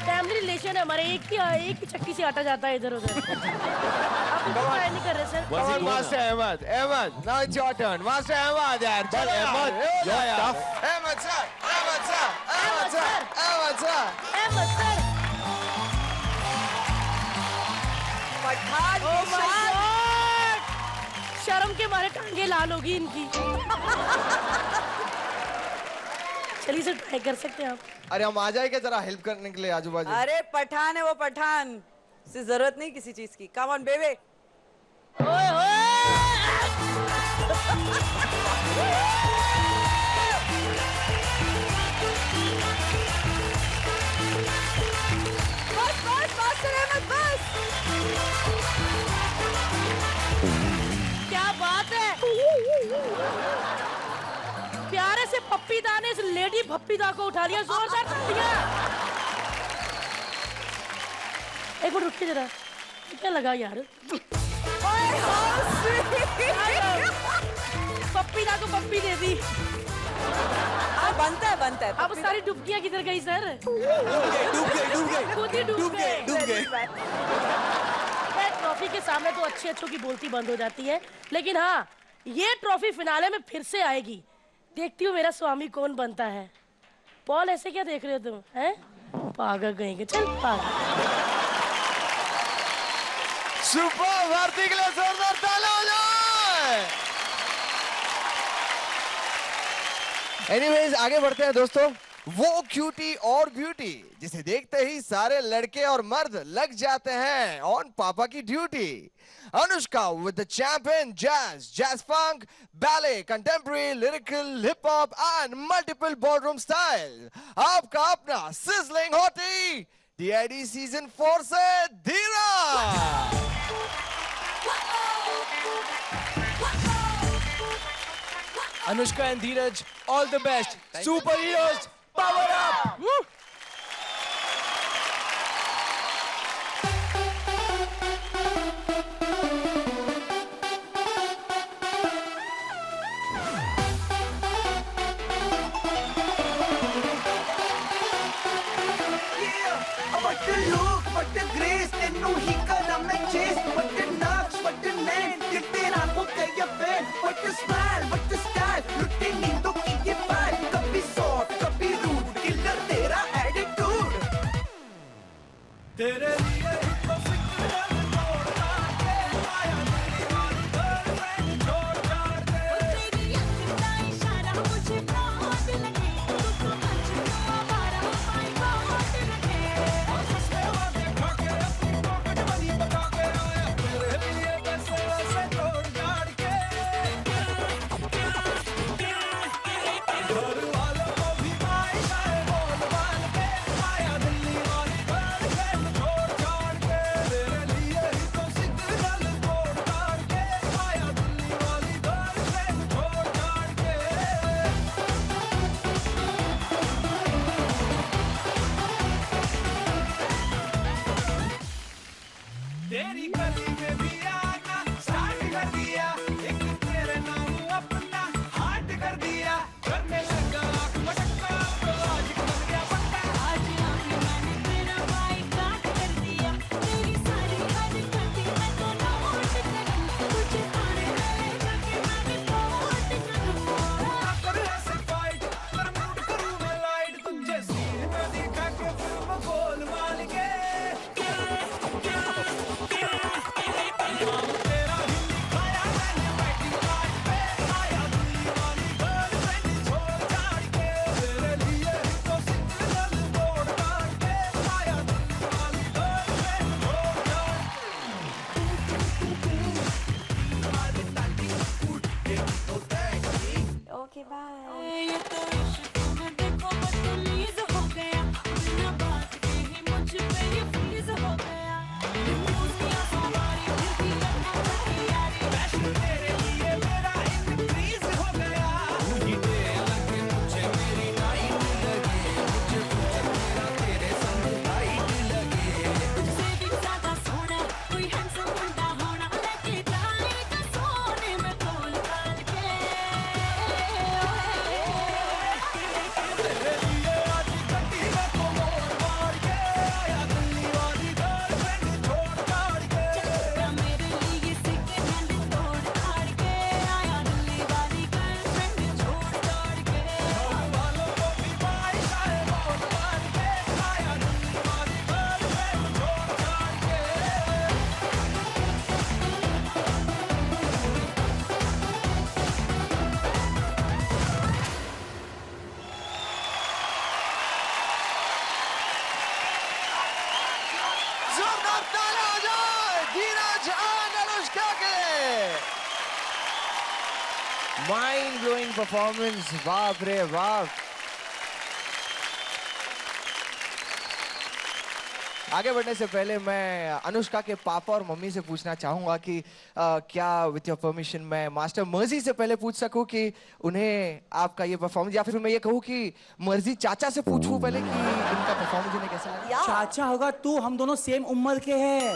Speaker 8: फैमिली रिलेशन है हमारे, एक ही चक्की से आटा जाता है इधर उधर। आप ट्राई नहीं कर रहे sir.
Speaker 11: Master Ahmad, now it's your turn. Master Ahmad यार, चलो
Speaker 6: Ahmad, you're tough.
Speaker 11: Ahmad sir.
Speaker 5: Pathan
Speaker 8: Oh my God! शर्म के मारे टांगे लाल होगी इनकी। चलिए सर, ट्राई कर सकते हैं आप।
Speaker 11: अरे हम आ जाएंगे जरा हेल्प करने के लिए आजू बाजू।
Speaker 5: अरे पठान है वो, पठान से जरूरत नहीं किसी चीज की। कम ऑन बेबे।
Speaker 8: ओए
Speaker 5: बस मास्टर अहमद, बस।
Speaker 8: क्या बात है। प्यारे से पप्पी दा ने इस लेडी भप्पी दा को उठा लिया। जोरदार तालियां। एक मिनट रुकिए जरा, क्या लगा यार? पप्पी दा को पप्पी दे दी।
Speaker 5: बनता है।
Speaker 8: अब सारी डुबकियां किधर गई सर? खुद ही डूब गए। ट्रॉफी के सामने तो अच्छी की बोलती बंद हो जाती है, लेकिन हाँ, ये ट्रॉफी फिनाले में फिर से आएगी। देखती हूँ मेरा स्वामी कौन बनता है। पॉल ऐसे क्या देख रहे हो तुम? हैं? पागल कहेंगे। चल पागल।
Speaker 11: सुपर भारती के लिए जोरदार तालियां हो जाए। एनीवेज आगे बढ़ते हैं दोस्तों। वो क्यूटी और ब्यूटी जिसे देखते ही सारे लड़के और मर्द लग जाते हैं ऑन पापा की duty. Anushka with the champion jazz funk, ballet, contemporary, lyrical, hip hop and multiple ballroom style। आपका अपना sizzling hottie DID season 4 से धीरज।
Speaker 12: Anushka and Dheeraj, all the best. Superheroes, power up! Woo!
Speaker 3: What the look, what the grace, तेनू ही करा मैं chase, what the nux, what the name, ये तेरा हो गया fan, what the smile, what the style, लुटे नींदों की ये vibe, कभी soft, कभी rude, killer तेरा attitude, तेरे लिए ही तो सिग्नल तोड़ता के आया तेरी वाली girlfriend छोड़ जाड़ के, तेरी आँखों का इशारा मुझे बहुत लगे, तू तो मजनू आवारा, my God लगे। तेरी गली में भी आना स्टार्ट कर दिया, एक तेरे नाम अपना हार्ट कर दिया, करने लगा आँख मटका तो आज बन गया पक्का, आज आँख मैंने तेरा भाई काट कर दिया, तेरी सारी हरकतें मैं तो नोट करूँ, तुझे थाने में जाके मैं रिपोर्ट करूँ, कर ऐसे फाइट कर मूड करूँ मैं लाइट, तुझे सीन में दिखा के फिल्म गोल मार के
Speaker 2: Okay, bye. ये तो इश्क में देखो बदतमीज हो गया, बिना बात के ही मुझ पे ये फ्रीज हो गया, खुशियाँ हमारी दिल की लगना चाहिए यारी, वैसे तेरे लिए मेरा इंक्रीज हो गया, मुझे लगे मुझे मेरी नाइट लगे, मुझे तेरा तेरे संग नाइट लगे, तुझसे भी ज़्यादा सोना कोई हैंडसम बंदा होना, लेके जाएगा सोने में तोल ताल के।
Speaker 11: जोरदार तालियां हो जाए धीरज और अनुष्का के लिए। माइंड ब्लोइंग परफॉर्मेंस, बाप रे बाप। आगे बढ़ने से पहले मैं अनुष्का के पापा और मम्मी से पूछना चाहूंगा कि क्या विथ योर परमिशन मैं मास्टर मर्जी से पहले पूछ सकूं कि उन्हें आपका ये परफॉर्मेंस, या फिर मैं ये कहूं कि मर्जी चाचा से पूछूं पहले कि इनका परफॉर्मेंस उन्हें कैसा लगा।
Speaker 16: चाचा होगा तू, हम दोनों सेम उम्र के हैं,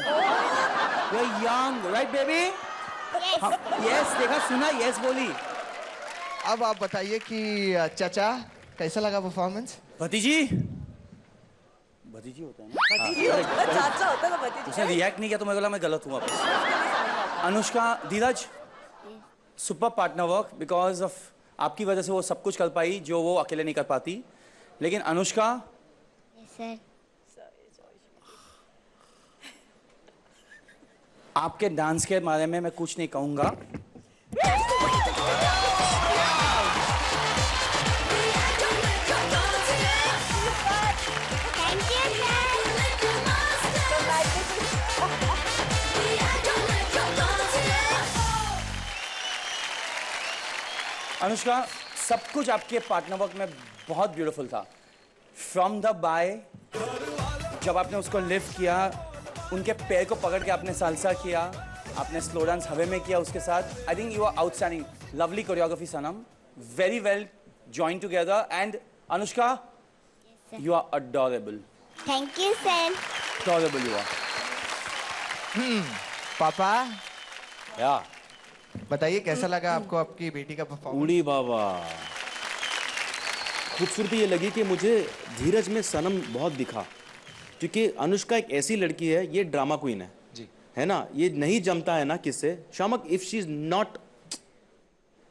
Speaker 16: we are young right baby. Yes देखा सुना, यस बोली।
Speaker 11: अब आप बताइए कि चाचा कैसा लगा परफॉर्मेंस।
Speaker 16: भतीजी भतीजी होता है ना,
Speaker 5: भतीजी होता है, चाचा होता है ना भतीजी।
Speaker 16: उसने रिएक्ट नहीं किया तो मैं बोला मैं गलत हूँ वापस। Anushka, Dheeraj, super partner work, because of आपकी वजह से वो सब कुछ कर पाई जो वो अकेले नहीं कर पाती। लेकिन अनुष्का,
Speaker 1: सर
Speaker 16: आपके डांस के बारे में मैं कुछ नहीं कहूँगा। अनुष्का, सब कुछ आपके पार्टनर वर्क में बहुत ब्यूटीफुल था। फ्रॉम द बाय, जब आपने उसको लिफ्ट किया, उनके पैर को पकड़ के आपने सालसा किया, आपने स्लो डांस हवे में किया उसके साथ। I think you are outstanding, lovely choreography Sanam, very well join together. And Anushka, you are adorable.
Speaker 1: Thank you sir.
Speaker 16: Adorable you are.
Speaker 11: पापा
Speaker 13: या
Speaker 11: बताइए कैसा लगा आपको आपकी बेटी का परफॉर्मेंस?
Speaker 13: उड़ी बाबा, खूबसूरती ये लगी कि मुझे धीरज में सनम बहुत दिखा, क्योंकि अनुष्का एक ऐसी लड़की है, ये ड्रामा क्वीन है जी, है ना, ये नहीं जमता है ना किससे। Shiamak, if she is not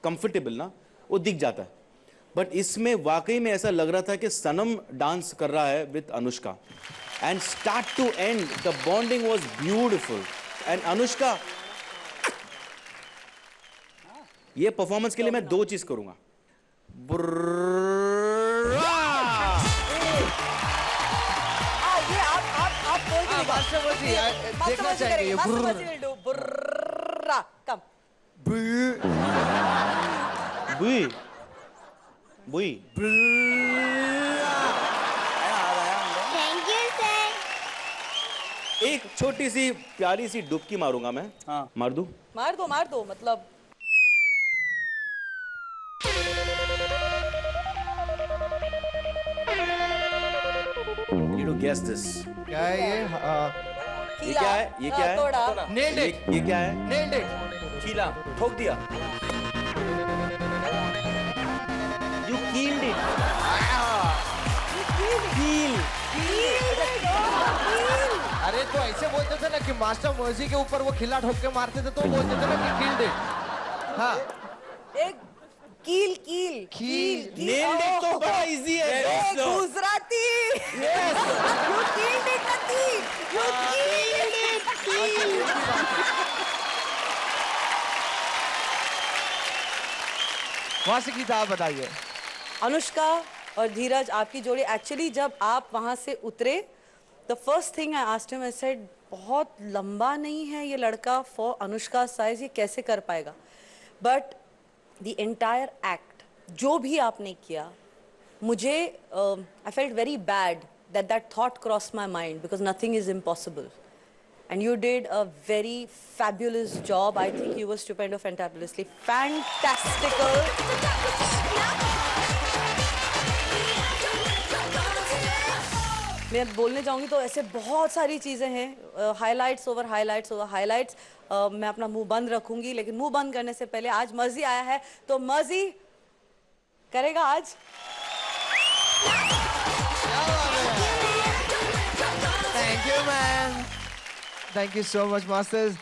Speaker 13: comfortable ना, वो दिख जाता है, बट इसमें वाकई में ऐसा लग रहा था कि सनम डांस कर रहा है with Anushka, and start to end the bonding was beautiful. And Anushka, ये परफॉर्मेंस के लिए मैं 2 चीज करूंगा।
Speaker 11: देखना चाहिए।
Speaker 13: बुई बुई।
Speaker 1: Thank you sir.
Speaker 13: एक छोटी सी प्यारी सी डुबकी मारूंगा मैं। हाँ मार दूं?
Speaker 5: मार दो मतलब।
Speaker 13: You to guess this.
Speaker 11: क्या है ये?
Speaker 13: ये क्या है? ये क्या है?
Speaker 11: Nailed it.
Speaker 13: ये क्या है?
Speaker 11: Nailed it.
Speaker 16: कीला, ठोक दिया।
Speaker 13: You killed it. Kill.
Speaker 11: अरे तो ऐसे बोलते थे ना कि मास्टर मर्जी के ऊपर वो खिला ठोक के मारते थे, तो बोलते थे ना कि killed it. हाँ।
Speaker 5: एक कील।
Speaker 13: Nailed it तो बड़ा इजी है।
Speaker 5: Gujarati. Yes. You killed it, Nati. You killed it.
Speaker 11: वहाँ से गीता आप बताइए।
Speaker 5: अनुष्का और धीरज, आपकी जोड़ी एक्चुअली जब आप वहाँ से उतरे, the first thing I asked him, I said, बहुत लंबा नहीं है ये लड़का फॉर अनुष्का साइज, ये कैसे कर पाएगा? बट द एंटायर एक्ट जो भी आपने किया, मुझे I felt very bad that thought crossed my mind, because nothing is impossible, and you did a very fabulous job. I think you were stupendo fantabulously fantastical. मैं बोलने जाऊंगी तो ऐसे बहुत सारी चीजें हैं, highlights over highlights over highlights. मैं अपना मुंह बंद रखूंगी, लेकिन मुंह बंद करने से पहले आज मर्जी आया है, तो मर्जी करेगा आज।
Speaker 11: Thank you ma'am, thank you so much masters.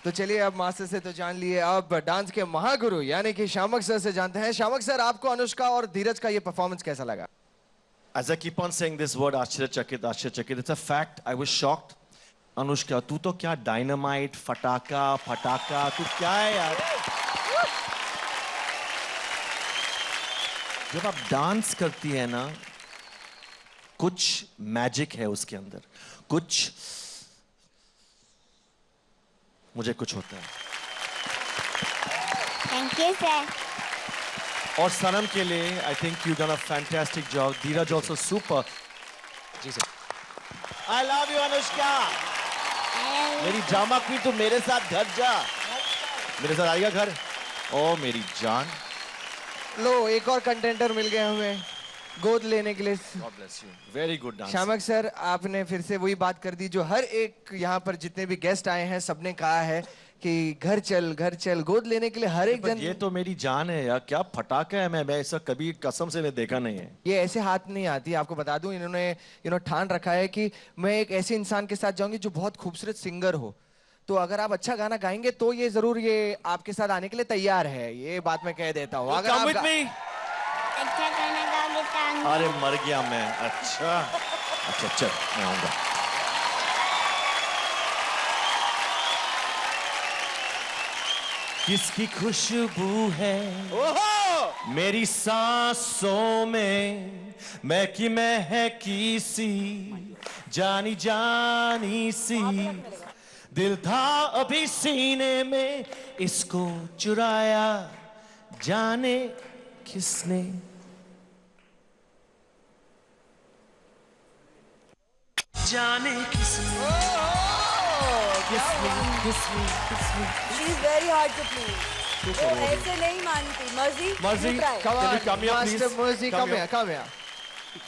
Speaker 11: तो चलिए अब मास्टर से तो जान लिए, अब डांस के महागुरु यानी कि शामक सर से जानते हैं। शामक सर, आपको अनुष्का और धीरज का ये परफॉर्मेंस कैसा लगा?
Speaker 6: As I keep on saying this word आश्चर्यचकित, it's a fact. I was shocked. Anushka, तू तो क्या डायनामाइट, फटाका, तू क्या है यार? जब आप डांस करती है ना, कुछ मैजिक है उसके अंदर, कुछ मुझे कुछ होता है।
Speaker 1: Thank you sir.
Speaker 6: और सनम के लिए I think you done a fantastic job. Dheeraj also super. जी sir. I love you Anushka, मेरी जामा क्वीन, तू मेरे साथ घर जा। मेरे साथ आएगा घर? ओ मेरी जान।
Speaker 11: लो, एक और कंटेंटर मिल गया हमें गोद लेने के लिए।
Speaker 6: God bless you. Very good dancer.
Speaker 11: Shiamak sir, आपने फिर से वही बात कर दी जो हर एक यहाँ पर जितने भी गेस्ट आए हैं सबने कहा है कि घर चल गोद लेने के लिए हर एक जन।
Speaker 6: ये तो मेरी जान है यार, क्या फटाका है। मैं ऐसा कभी कसम से मैं देखा नहीं है।
Speaker 11: ये ऐसे हाथ नहीं आती, आपको बता दूं। इन्होंने ठान रखा है कि मैं एक ऐसे इंसान के साथ जाऊंगी जो बहुत खूबसूरत सिंगर हो, तो अगर आप अच्छा गाना गाएंगे तो ये जरूर ये आपके साथ आने के लिए तैयार है। ये बात मैं कह देता हूँ।
Speaker 1: अच्छा गाना गाओगे तो।
Speaker 6: अरे मर गया मैं। अच्छा चल मैं आऊंगा। किसकी खुशबू है मेरी सांसों में, मैं की महकी जानी जानी सी, दिल था अभी सीने में, इसको चुराया जाने किसने। जाने किसने,
Speaker 5: She is very hard to please. वो ऐसे नहीं मानती। मर्जी,
Speaker 6: Marzi,
Speaker 5: you try.
Speaker 11: Come
Speaker 6: can
Speaker 11: on,
Speaker 6: you come here, please?
Speaker 11: Master Marzi, come here, come here.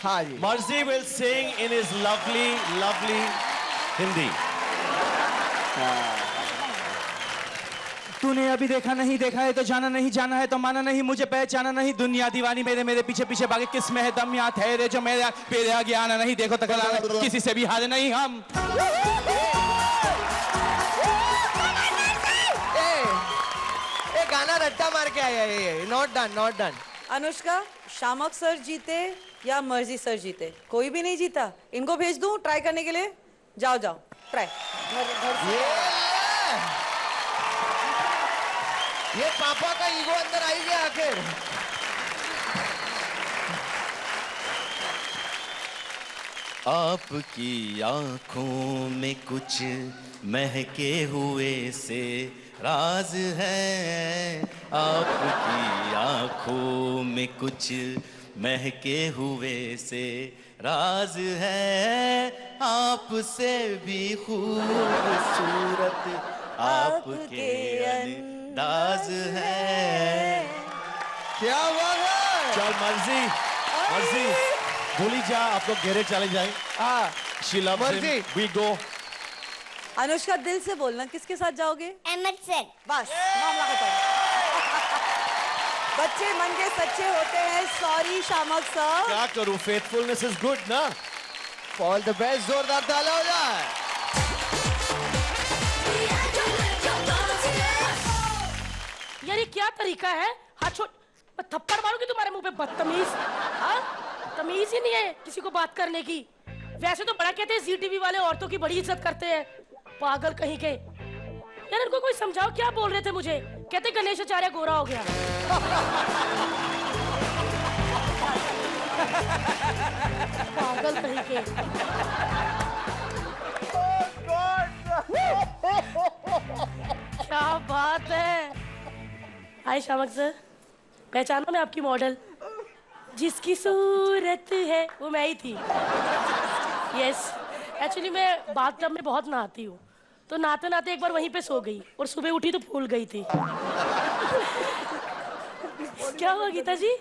Speaker 11: हाँ जी।
Speaker 6: Marzi will sing in his lovely, lovely Hindi.
Speaker 7: तूने अभी देखा नहीं देखा है तो जाना नहीं जाना है तो माना नहीं, मुझे पहचाना नहीं, दुनिया दीवानी मेरे मेरे पीछे पीछे भागे, किस में है दम यहाँ ठहरे जो मेरे पेरे आगे आना नहीं, देखो तकरार किसी से भी हारे नहीं हम।
Speaker 11: ये गाना रट्टा मार के आया ये, not done, not done.
Speaker 5: Anushka, Shiamak sir जीते या मर्जी सर जीते, कोई भी नहीं जीता। इनको भेज दूं ट्राई करने के लिए? जाओ जाओ ट्राई।
Speaker 11: ये पापा का ईगो अंदर आई गया आखिर।
Speaker 4: आपकी आंखों में कुछ महके हुए से राज है, आपकी आंखों में कुछ महके हुए से राज है, आपसे भी खूबसूरत आपके अंदाज है।
Speaker 11: क्या बात है?
Speaker 6: चल मर्जी, मर्जी भूली जा, आप लोग घेरे चले जाए। She loves him. We go.
Speaker 5: Anushka दिल से बोलना, किसके साथ जाओगे?
Speaker 1: अहमद सर।
Speaker 5: बस मामला खत्म। बच्चे मन के सच्चे होते हैं। Sorry Shiamak sir.
Speaker 6: क्या करूं, फेथफुलनेस इज गुड ना।
Speaker 11: ऑल द बेस्ट, जोरदार तालियां हो जाए।
Speaker 8: यार ये क्या तरीका है? हाथ छोड़, मैं थप्पड़ मारूंगी तुम्हारे मुंह पे, बदतमीज। हाँ, तमीज ही नहीं है किसी को बात करने की। वैसे तो बड़ा कहते हैं जी टीवी वाले औरतों की बड़ी इज्जत करते हैं, पागल कहीं के। यार इनको कोई समझाओ, क्या बोल रहे थे मुझे? कहते गणेश आचार्य गोरा हो गया। पागल कहीं के। क्या बात है। हाय शामक सर, पहचाना मैं आपकी मॉडल, जिसकी सूरत है वो मैं ही थी। यस, एक्चुअली मैं बाथटब में बहुत नहाती हूँ, तो नहाते नहाते एक बार वहीं पे सो गई और सुबह उठी तो फूल गई थी। क्या हुआ गीता जी?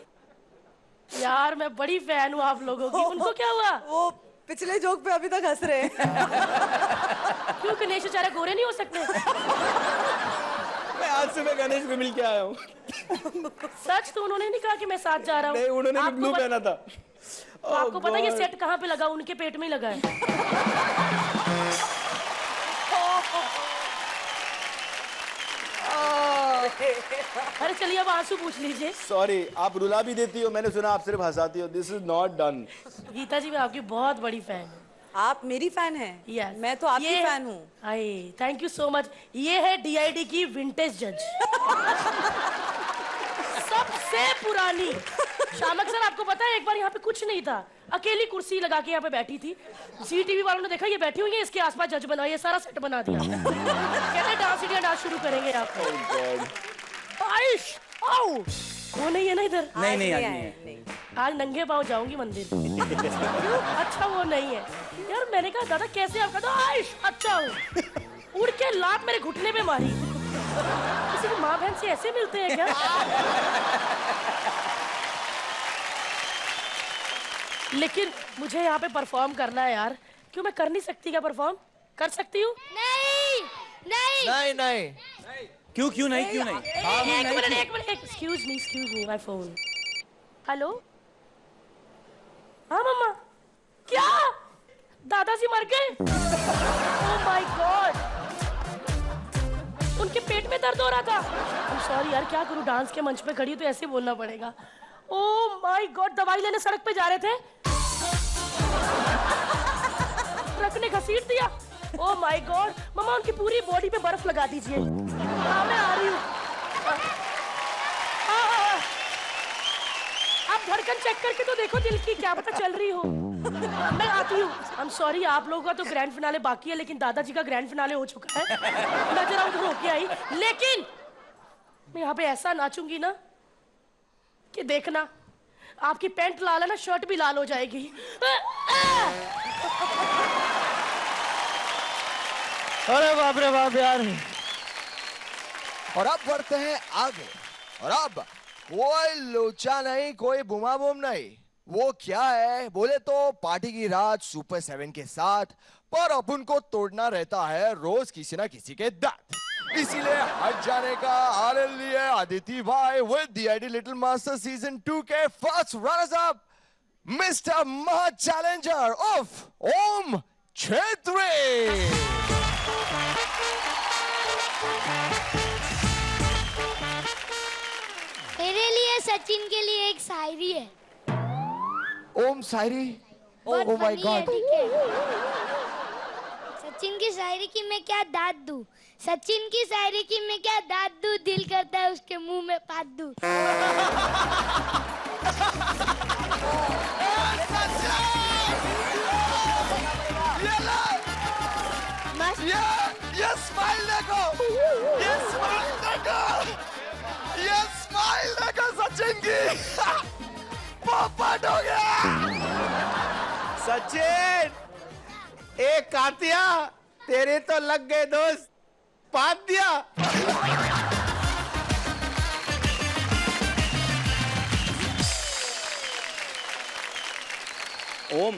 Speaker 8: यार मैं बड़ी फैन हूँ आप लोगों की। उनको क्या हुआ?
Speaker 5: वो पिछले जोक पे अभी तक हंस रहे हैं।
Speaker 8: क्यों, गणेश आचार्य गोरे नहीं हो सकते?
Speaker 16: मैं आज सुबह गणेश को मिल के आया हूँ।
Speaker 8: सच? तो उन्होंने नहीं कहा कि मैं साथ जा रहा हूँ?
Speaker 16: नहीं, उन्होंने भी ब्लू पहना था।
Speaker 8: तो आपको पता है ये सेट कहाँ पे लगा? उनके पेट में ही लगा है। अरे चलिए अब आंसू पूछ लीजिए।
Speaker 13: सॉरी, आप रुला भी देती हो, मैंने सुना आप सिर्फ हंसाती हो। This is not done.
Speaker 8: Geeta ji मैं आपकी बहुत बड़ी फैन हूँ।
Speaker 5: आप मेरी फैन हैं?
Speaker 8: Yes.
Speaker 5: मैं तो आपकी फैन हूँ।
Speaker 8: आई थैंक यू सो मच। ये है DID की विंटेज जज, सबसे पुरानी। शामक सर आपको पता है एक बार यहाँ पे कुछ नहीं था, अकेली कुर्सी लगा के यहाँ पे बैठी थी। जी टीवी वालों ने देखा ये बैठी हुई है, इसके आसपास जज बना, ये सारा सेट बना दिया। कहते डांस इंडिया डांस शुरू करेंगे आप। आयुष आओ, वो नहीं है ना इधर?
Speaker 16: नहीं नहीं आज नहीं है।
Speaker 8: आज नंगे पाँव जाऊंगी मंदिर। क्यों? अच्छा वो नहीं है यार। मैंने कहा दादा कैसे? आप कहते आयुष अच्छा हो। उड़ के लात मेरे घुटने पे मारी। किसी की माँ बहन से ऐसे मिलते हैं क्या? लेकिन मुझे यहाँ पे परफॉर्म करना है यार। क्यों, मैं कर नहीं सकती क्या परफॉर्म? कर सकती हूँ?
Speaker 1: नहीं नहीं
Speaker 11: नहीं नहीं।
Speaker 16: क्यों क्यों नहीं, क्यों नहीं?
Speaker 8: एक minute, excuse me my phone. Hello, हाँ मम्मा। क्या दादाजी मर गए? ओह माय गॉड, उनके पेट में दर्द हो रहा था। I'm sorry यार, क्या करूं, डांस के मंच पे खड़ी तो ऐसे बोलना पड़ेगा। ओह माय गॉड, दवाई लेने सड़क पे जा रहे थे, ट्रक ने घसीट दिया। ओह माय गॉड, मम्मा उनकी पूरी बॉडी पे बर्फ लगा दीजिए। हाँ मैं आ रही हूँ। आप धड़कन चेक करके तो देखो दिल की, क्या पता चल रही हो। मैं आती हूँ। I'm sorry, आप लोगों का तो ग्रैंड फिनाले बाकी है, लेकिन दादाजी का ग्रैंड फिनाले हो चुका है। मैं जरा उधर होके आई, लेकिन मैं यहाँ पे ऐसा नाचूंगी ना कि देखना, आपकी पैंट लाल है ना, शर्ट भी लाल हो जाएगी।
Speaker 11: अरे बाप रे बाप यार। और अब बढ़ते हैं आगे, और अब कोई लोचा नहीं, कोई बुमा बुम नहीं। वो क्या है बोले तो पार्टी की रात सुपर 7 के साथ, पर अपन को तोड़ना रहता है रोज किसी ना किसी के दांत। इसीलिए हट जाने का आनंद लिए आदिति भाई with DID little master season 2 के फर्स्ट रनर्स अप मिस्टर महा चैलेंजर ऑफ ओम छेत्री।
Speaker 1: मेरे लिए सचिन के लिए एक शायरी है।
Speaker 11: ओम शायरी?
Speaker 1: बहुत
Speaker 11: Oh my
Speaker 1: funny है,
Speaker 11: God.
Speaker 1: ठीक है? सचिन की शायरी की मैं क्या दाद दूं, सचिन की शायरी की मैं क्या दाद दूं, दिल करता है उसके मुंह में पाद दूं।
Speaker 11: ये स्माइल देखो, ये स्माइल देखो, ये स्माइल देखो सचिन की। पोपट हो गया
Speaker 14: सचिन। एक कातिया तेरे तो लग गए दोस्त, पात दिया।
Speaker 13: ओम,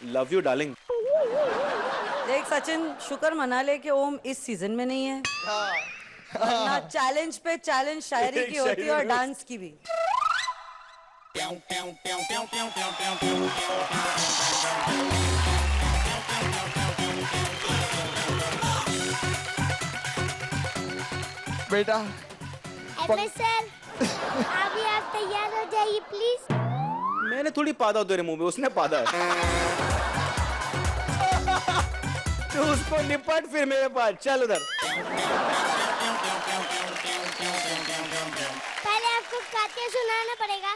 Speaker 13: लव यू डार्लिंग।
Speaker 5: देख सचिन, शुक्र मना ले कि ओम इस सीजन में नहीं है, वरना चैलेंज पे चैलेंज शायरी की होती है और डांस की भी।
Speaker 11: बेटा
Speaker 1: सर, अभी आप तैयार हो जाइए प्लीज।
Speaker 13: मैंने थोड़ी पादा तेरे मुंह में, उसने पादा है।
Speaker 14: तू उसको निपट फिर मेरे पास, चल उधर।
Speaker 1: पहले आपको कातिया सुनाना पड़ेगा।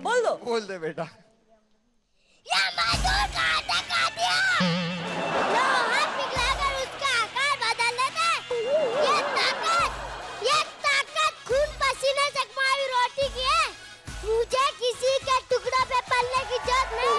Speaker 5: बोल दो।
Speaker 11: बोल दे बेटा।
Speaker 1: ये मजदूर कातिया लोहा पिघलाकर उसका आकार बदल देता है। ये ताकत खून पसीने से कमाई रोटी की है। मुझे किसी के टुकड़ों पे पलने की जरूरत नहीं।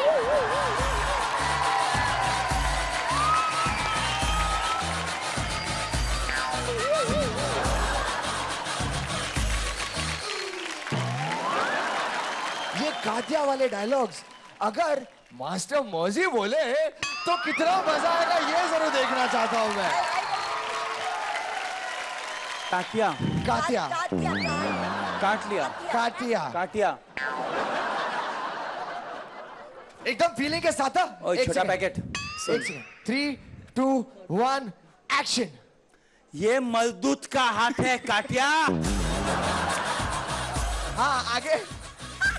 Speaker 11: ये कातिया वाले डायलॉग्स अगर मास्टर मौजी बोले तो कितना मजा आएगा, ये जरूर देखना चाहता हूँ मैं।
Speaker 16: कातिया,
Speaker 11: कातिया,
Speaker 16: काट लिया,
Speaker 11: कातिया,
Speaker 16: काटिया।
Speaker 11: एकदम फीलिंग के साथ।
Speaker 16: ओए छोटा पैकेट।
Speaker 11: 3, 2, 1 एक्शन।
Speaker 16: ये मजदूत का हाथ है काटिया।
Speaker 11: हाँ आगे।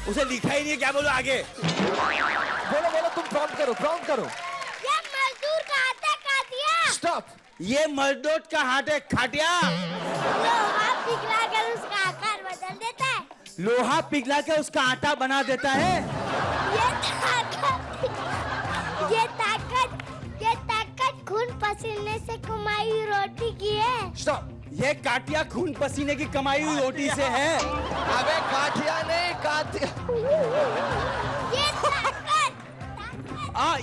Speaker 16: उसे लिखा ही नहीं है, क्या बोलो आगे।
Speaker 11: बोलो बोलो, तुम प्रॉम्प्ट करो, प्रॉम्प्ट करो।
Speaker 1: ये मजदूर का हाथ है कातिया।
Speaker 11: स्टॉप।
Speaker 16: ये मजदूत का हाथ है खाटिया।
Speaker 1: लोहा पिघलाकर उसका आकार बदल देता है।
Speaker 16: लोहा पिघला के उसका आटा बना देता है।
Speaker 1: ये ताकत खून पसीने से कमाई हुई रोटी की है।
Speaker 11: स्टॉप।
Speaker 16: ये काटिया खून पसीने की कमाई हुई रोटी से है।
Speaker 11: अबे काटिया नहीं, कातिया।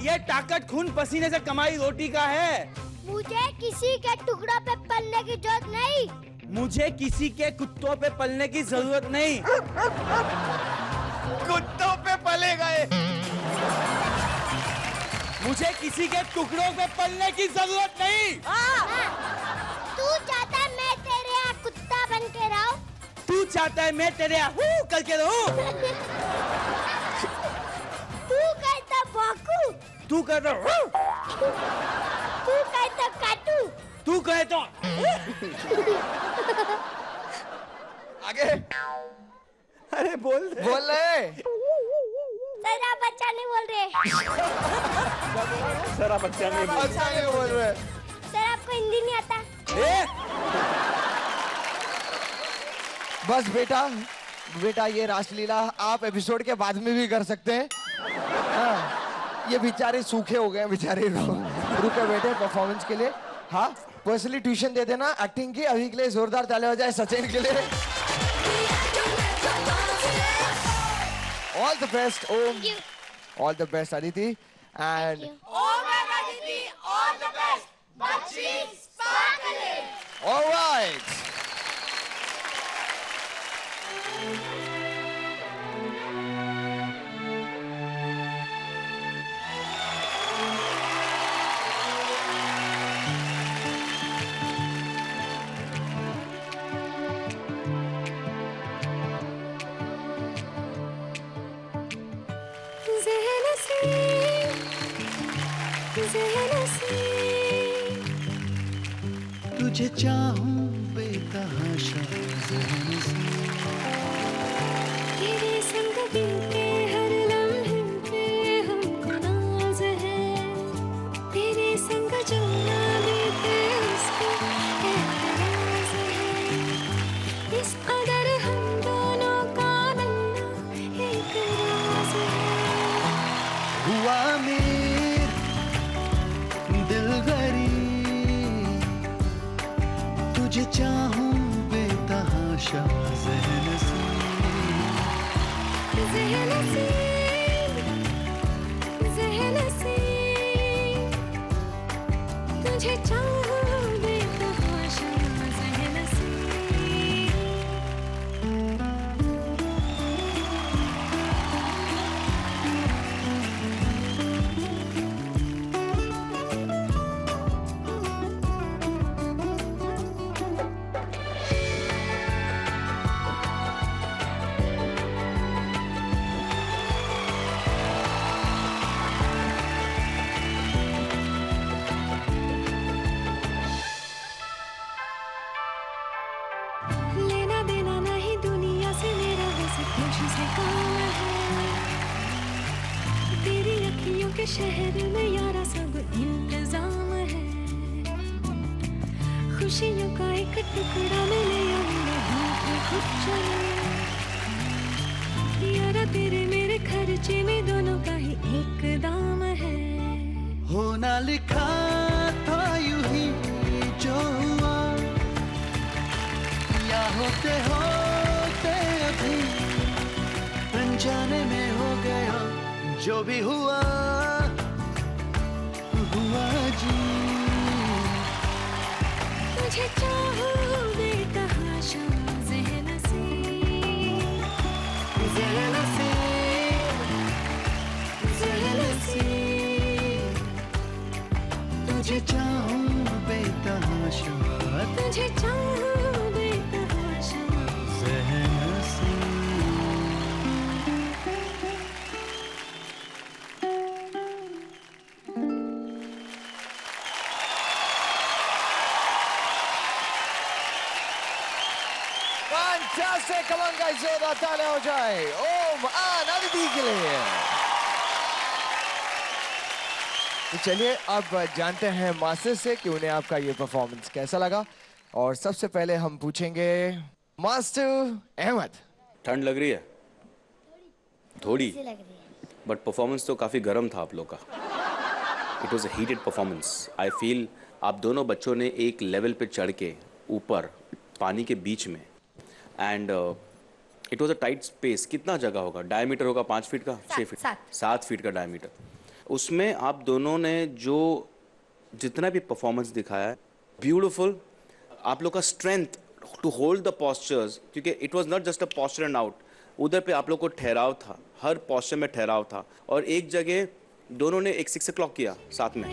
Speaker 16: ये ताकत खून पसीने से कमाई रोटी का है।
Speaker 1: मुझे किसी के टुकड़ों पे पलने की जरूरत नहीं।
Speaker 16: मुझे किसी के कुत्तों पे पलने की जरूरत नहीं।
Speaker 14: कुत्तों पे पले गए।
Speaker 16: मुझे किसी के टुकड़ों पे पलने की जरूरत नहीं।
Speaker 1: तू चाहता है मैं तेरे यहाँ कुत्ता बन के रहूं?
Speaker 16: तू चाहता है मैं तेरे यहाँ हूँ करके रहूं?
Speaker 1: तू कहता भौंकू?
Speaker 16: तू कहता
Speaker 1: तू कहता काटू?
Speaker 16: तू कहता
Speaker 11: आगे।
Speaker 14: अरे बोल दे।
Speaker 11: बोल रहे।
Speaker 1: सर आप अच्छा नहीं बोल रहे।
Speaker 14: सर आप अच्छा नहीं
Speaker 11: बोल रहे।
Speaker 1: सर आपको हिंदी नहीं आता?
Speaker 11: बस बेटा ये रासलीला आप एपिसोड के बाद में भी कर सकते हैं। हाँ, ये बेचारे सूखे हो गए हैं, बेचारे रुके बैठे परफॉर्मेंस के लिए। हाँ, पर्सनली ट्यूशन दे देना एक्टिंग की। अभी के लिए जोरदार ताली हो जाए सचिन के लिए। All the best Om, all the best Aditi and
Speaker 2: all the best, बच्ची sparkling.
Speaker 11: all right.
Speaker 3: तुझे चाहूं बेतहाशा ज़हन से,
Speaker 2: तेरे संग बीते हर लम्हे पे हमको नाज है, तेरे संग जो ना बीते उस पे एतराज है, इस कदर हम दोनों का मिलना एक राज है।
Speaker 3: हुआ मेर दिल गरीब, तुझे चाहूं बेतहाशा ज़हन से,
Speaker 2: तुझे चाहूं बेतहाशा ज़हन से। लेना देना नहीं दुनिया से मेरा वैसे खुशी से काम है, तेरी अखियों के शहर में यारा सब इंतजाम है, खुशियों का एक टुकड़ा मिले या मिले हाथ खुद चले, यारा तेरे मेरे खर्चे में दोनों का ही एक दाम है।
Speaker 3: होना लिखा था यूं ही जो हुआ, या होते होते अभी अनजाने में हो गया, जो भी हुआ हुआ जी।
Speaker 2: तुझे चाहूं बेतहाशा ज़हन से, ज़हन से, ज़हन से,
Speaker 3: तुझे चाहूं बेतहाशा,
Speaker 2: तुझे चाहूं बेतहाशा
Speaker 3: ज़हन से।
Speaker 11: Fantastic! Come on guys, जोरदार ताली हो जाए ओम एंड अदिति के लिए। तो चलिए अब जानते हैं मास्टर से कि उन्हें आपका ये परफॉर्मेंस कैसा लगा। और सबसे पहले हम पूछेंगे मास्टर अहमद।
Speaker 13: ठंड लग रही है थोड़ी, बट परफॉर्मेंस तो काफ़ी गर्म था आप लोग का। It was a heated performance. I feel आप दोनों बच्चों ने एक लेवल पे चढ़ के ऊपर पानी के बीच में, and it was a tight space. कितना जगह होगा? डायमीटर होगा 5 फीट का, 6 फीट, 7 फीट का डायमीटर। उसमें आप दोनों ने जो जितना भी परफॉर्मेंस दिखाया, ब्यूटिफुल। आप लोग का strength to hold the postures, क्योंकि it was not just a posture and out, उधर पे आप लोग को ठहराव था, हर पॉस्चर में ठहराव था। और एक जगह दोनों ने एक 6 o'clock किया साथ में।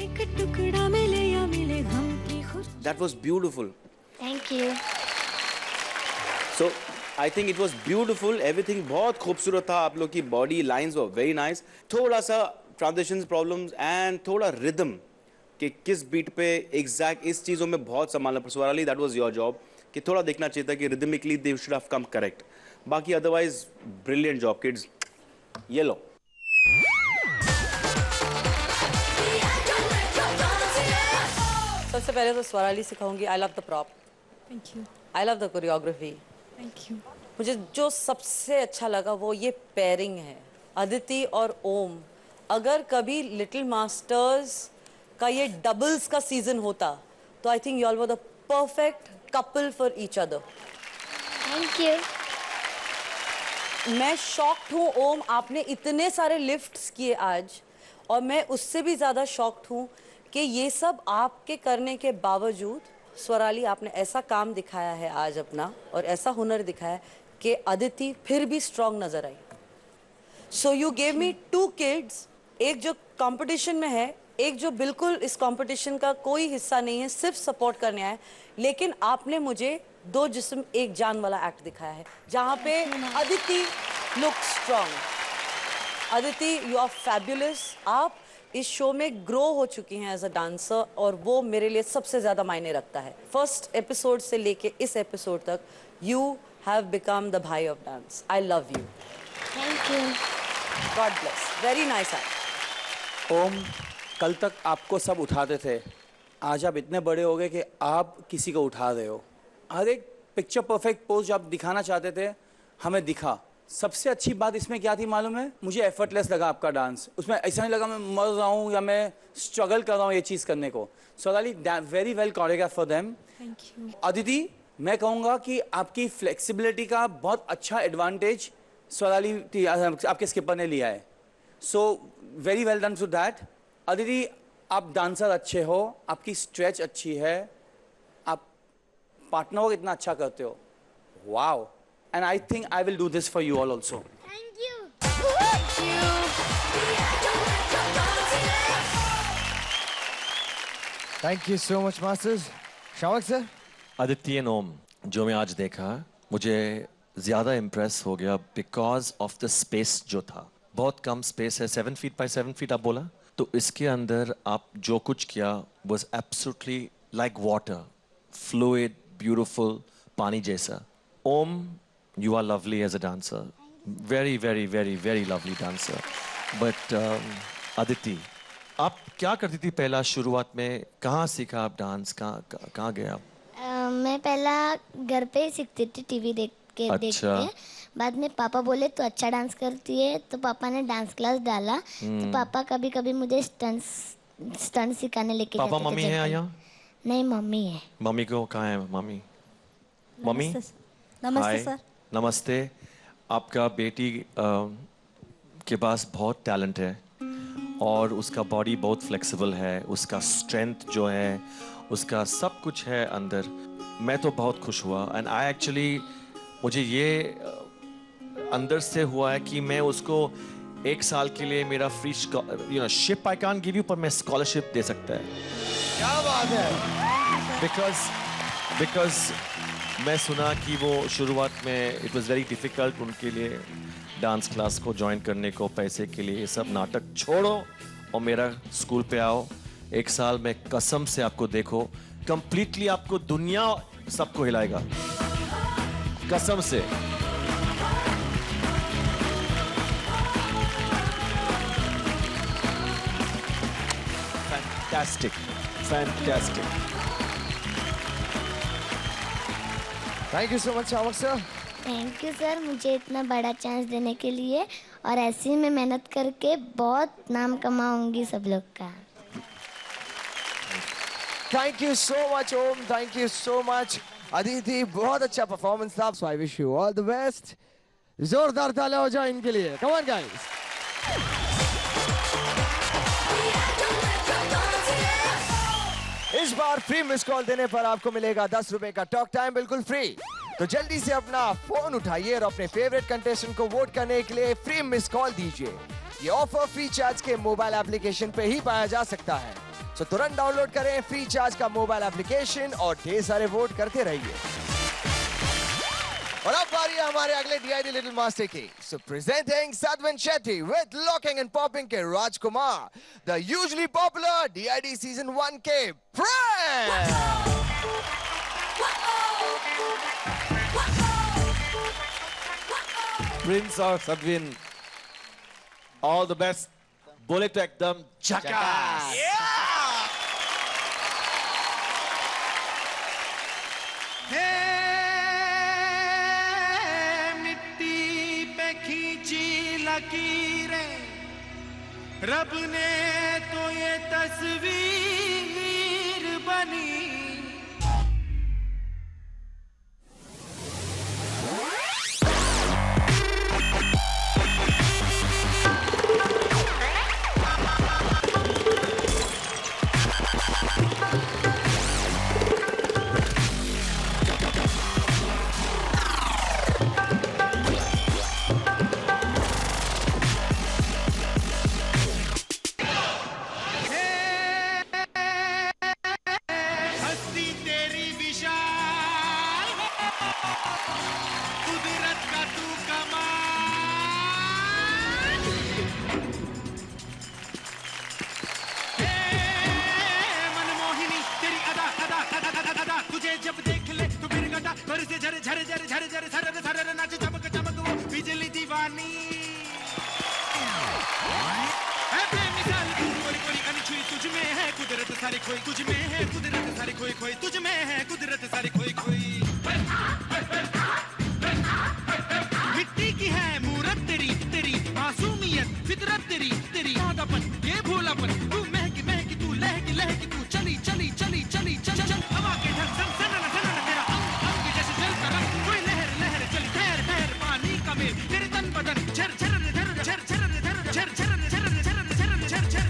Speaker 13: That was beautiful.
Speaker 1: Thank you.
Speaker 13: So I think it was beautiful. Everything बहुत खूबसूरत था। आप लोग की body lines were very nice. थोड़ा सा ट्रांजिशंस प्रॉब्लम्स एंड थोड़ा रिदम कि किस बीट पे एग्जैक्ट, इस चीज़ों में बहुत संभालना। Swarali, that was your job कि थोड़ा देखना चाहिए था कि rhythmically they should have come correct. बाकी अदरवाइज ब्रिलियंट जॉब किड्स। ये लो।
Speaker 5: सबसे पहले तो स्वराली सिखाऊंगी। I love the prop,
Speaker 8: thank you,
Speaker 5: I love the choreography,
Speaker 8: thank you,
Speaker 5: मुझे जो सबसे अच्छा लगा वो ये पेयरिंग है, अदिति और ओम। अगर कभी लिटिल मास्टर्स का ये डबल्स का सीजन होता तो I think you all were the perfect couple for each other.
Speaker 1: Thank you.
Speaker 5: मैं शॉक्ड हूँ ओम, आपने इतने सारे लिफ्ट्स किए आज, और मैं उससे भी ज़्यादा शॉक्ड हूँ कि ये सब आपके करने के बावजूद स्वराली आपने ऐसा काम दिखाया है आज अपना, और ऐसा हुनर दिखाया है कि अदिति फिर भी स्ट्रांग नजर आई। So you gave me 2 kids, एक जो कंपटीशन में है, एक जो बिल्कुल इस कंपटीशन का कोई हिस्सा नहीं है, सिर्फ सपोर्ट करने आया है, लेकिन आपने मुझे 2 जिस्म एक जान वाला एक्ट दिखाया है, जहाँ पे Aditi look strong. Aditi, you are fabulous. आप इस शो में ग्रो हो चुकी हैं एज अ डांसर, और वो मेरे लिए सबसे ज़्यादा मायने रखता है। फर्स्ट एपिसोड से लेके इस एपिसोड तक you have become the bhai of dance. I love you.
Speaker 1: Thank you.
Speaker 5: God bless. Very nice act.
Speaker 16: Om, कल तक आपको सब उठाते थे, आज आप इतने बड़े हो गए कि आप किसी को उठा रहे हो। हर एक पिक्चर परफेक्ट पोज जो आप दिखाना चाहते थे हमें दिखा। सबसे अच्छी बात इसमें क्या थी मालूम है? मुझे एफर्टलेस लगा आपका डांस। उसमें ऐसा नहीं लगा मैं मर रहा हूँ या मैं स्ट्रगल कर रहा हूँ ये चीज़ करने को। Swarali, very well choreograph for them.
Speaker 8: Thank you.
Speaker 16: Aditi, मैं कहूँगा कि आपकी फ्लेक्सिबिलिटी का बहुत अच्छा एडवांटेज स्वराली आपके स्किपर ने लिया है। So very well done to that. Aditi, आप डांसर अच्छे हो, आपकी स्ट्रेच अच्छी है, आप पार्टनर वर्क इतना अच्छा करते हो। Wow. And I think I will do this for you all also.
Speaker 1: Thank you.
Speaker 2: Thank you.
Speaker 11: Thank you so much, masters. शावक सर।
Speaker 6: आदित्य एंड ओम, जो मैं आज देखा मुझे ज़्यादा इम्प्रेस हो गया बिकॉज ऑफ द स्पेस जो था। बहुत कम स्पेस है, 7 फीट बाय 7 फीट आप बोला, तो इसके अंदर आप जो कुछ किया was absolutely like water, fluid, beautiful, पानी जैसा। ओम, you are lovely as a dancer, very very very very lovely dancer, but Aditi, आप क्या करती थी पहला शुरुआत में? कहाँ सीखा आप डांस? कहाँ गए आप?
Speaker 1: मैं पहला घर पे ही सीखती थी, टीवी देख के।
Speaker 6: अच्छा।
Speaker 1: देखते बाद में पापा बोले तो अच्छा डांस करती है, तो पापा ने डांस क्लास डाला। तो पापा कभी कभी मुझे स्टंट सिखाने लेके
Speaker 6: पापा
Speaker 1: जाते थे।
Speaker 6: मम्मी है यहाँ?
Speaker 1: नहीं, मम्मी है।
Speaker 6: मम्मी को कहाँ है मम्मी? मम्मी,
Speaker 5: नमस्ते
Speaker 6: हाय,
Speaker 5: सर।
Speaker 6: नमस्ते। आपका बेटी के पास बहुत टैलेंट है और उसका बॉडी बहुत फ्लेक्सिबल है, उसका स्ट्रेंथ जो है, उसका सब कुछ है अंदर। मैं तो बहुत खुश हुआ एंड आई एक्चुअली, मुझे ये अंदर से हुआ है कि मैं उसको 1 साल के लिए मेरा free ship I can't give you, पर मैं स्कॉलरशिप दे सकता है।
Speaker 11: क्या बात है।
Speaker 6: बिकॉज मैं सुना कि वो शुरुआत में इट वाज वेरी डिफिकल्ट उनके लिए डांस क्लास को ज्वाइन करने को, पैसे के लिए। ये सब नाटक छोड़ो और मेरा स्कूल पे आओ। 1 साल में कसम से आपको देखो, कंप्लीटली आपको दुनिया सबको हिलाएगा, कसम से। Fantastic, fantastic.
Speaker 11: Thank you so much शावक सर।
Speaker 1: थैंक यू सर, मुझे इतना बड़ा चांस देने के लिए, और ऐसे ही मैं मेहनत करके बहुत नाम कमाऊंगी सब लोग का।
Speaker 11: Thank you so much Om, thank you so much Aditi, बहुत अच्छा परफॉर्मेंस था। So I wish you all the best. जोरदार तालियां हो जाए इनके लिए। Come on guys. इस बार फ्री मिस कॉल देने पर आपको मिलेगा 10 रुपए का टॉक टाइम, बिल्कुल फ्री। तो जल्दी से अपना फोन उठाइए और अपने फेवरेट कंटेस्टेंट को वोट करने के लिए फ्री मिस कॉल दीजिए। ये ऑफर फ्री चार्ज के मोबाइल एप्लीकेशन पे ही पाया जा सकता है। तो तुरंत डाउनलोड करें फ्री चार्ज का मोबाइल एप्लीकेशन और ढेर सारे वोट करते रहिए। और अब बारी है हमारे अगले DID लिटिल मास्टर की। सो presenting Sadhvin Shetty with locking and popping के राजकुमार, the usually popular DID season 1 के Prince।
Speaker 6: प्रिंस और सदविन, ऑल द बेस्ट। बोले तो एकदम झकास।
Speaker 3: रब ने तो ये तस्वीर बनी जब देख ले तो फिर गटा घर से झर झर झर झर झर झर झर नाच चमक चमक वो बिजली दीवानी है बेमिसाल तू कोरी कोरी अनछुई तुझ में है कुदरत सारी खोई तुझ में है कुदरत सारी खोई खोई तुझ में है कुदरत सारी खोई खोई मिट्टी की है मूरत तेरी तेरी मासूमियत फितरत तेरी तेरी आदापन ये भोलापन तू महकी महकी तू लहकी लहकी तू चली चली चली चली चल चल हवा के ढंग संग सनन सनन तेरा अंग अंग जैसे जल का रंग कोई लहर लहर चली ठहर ठहर पानी का मेल तेरे तन बदन झर झर झर झर झर झर झर झर झर झर झर झर झर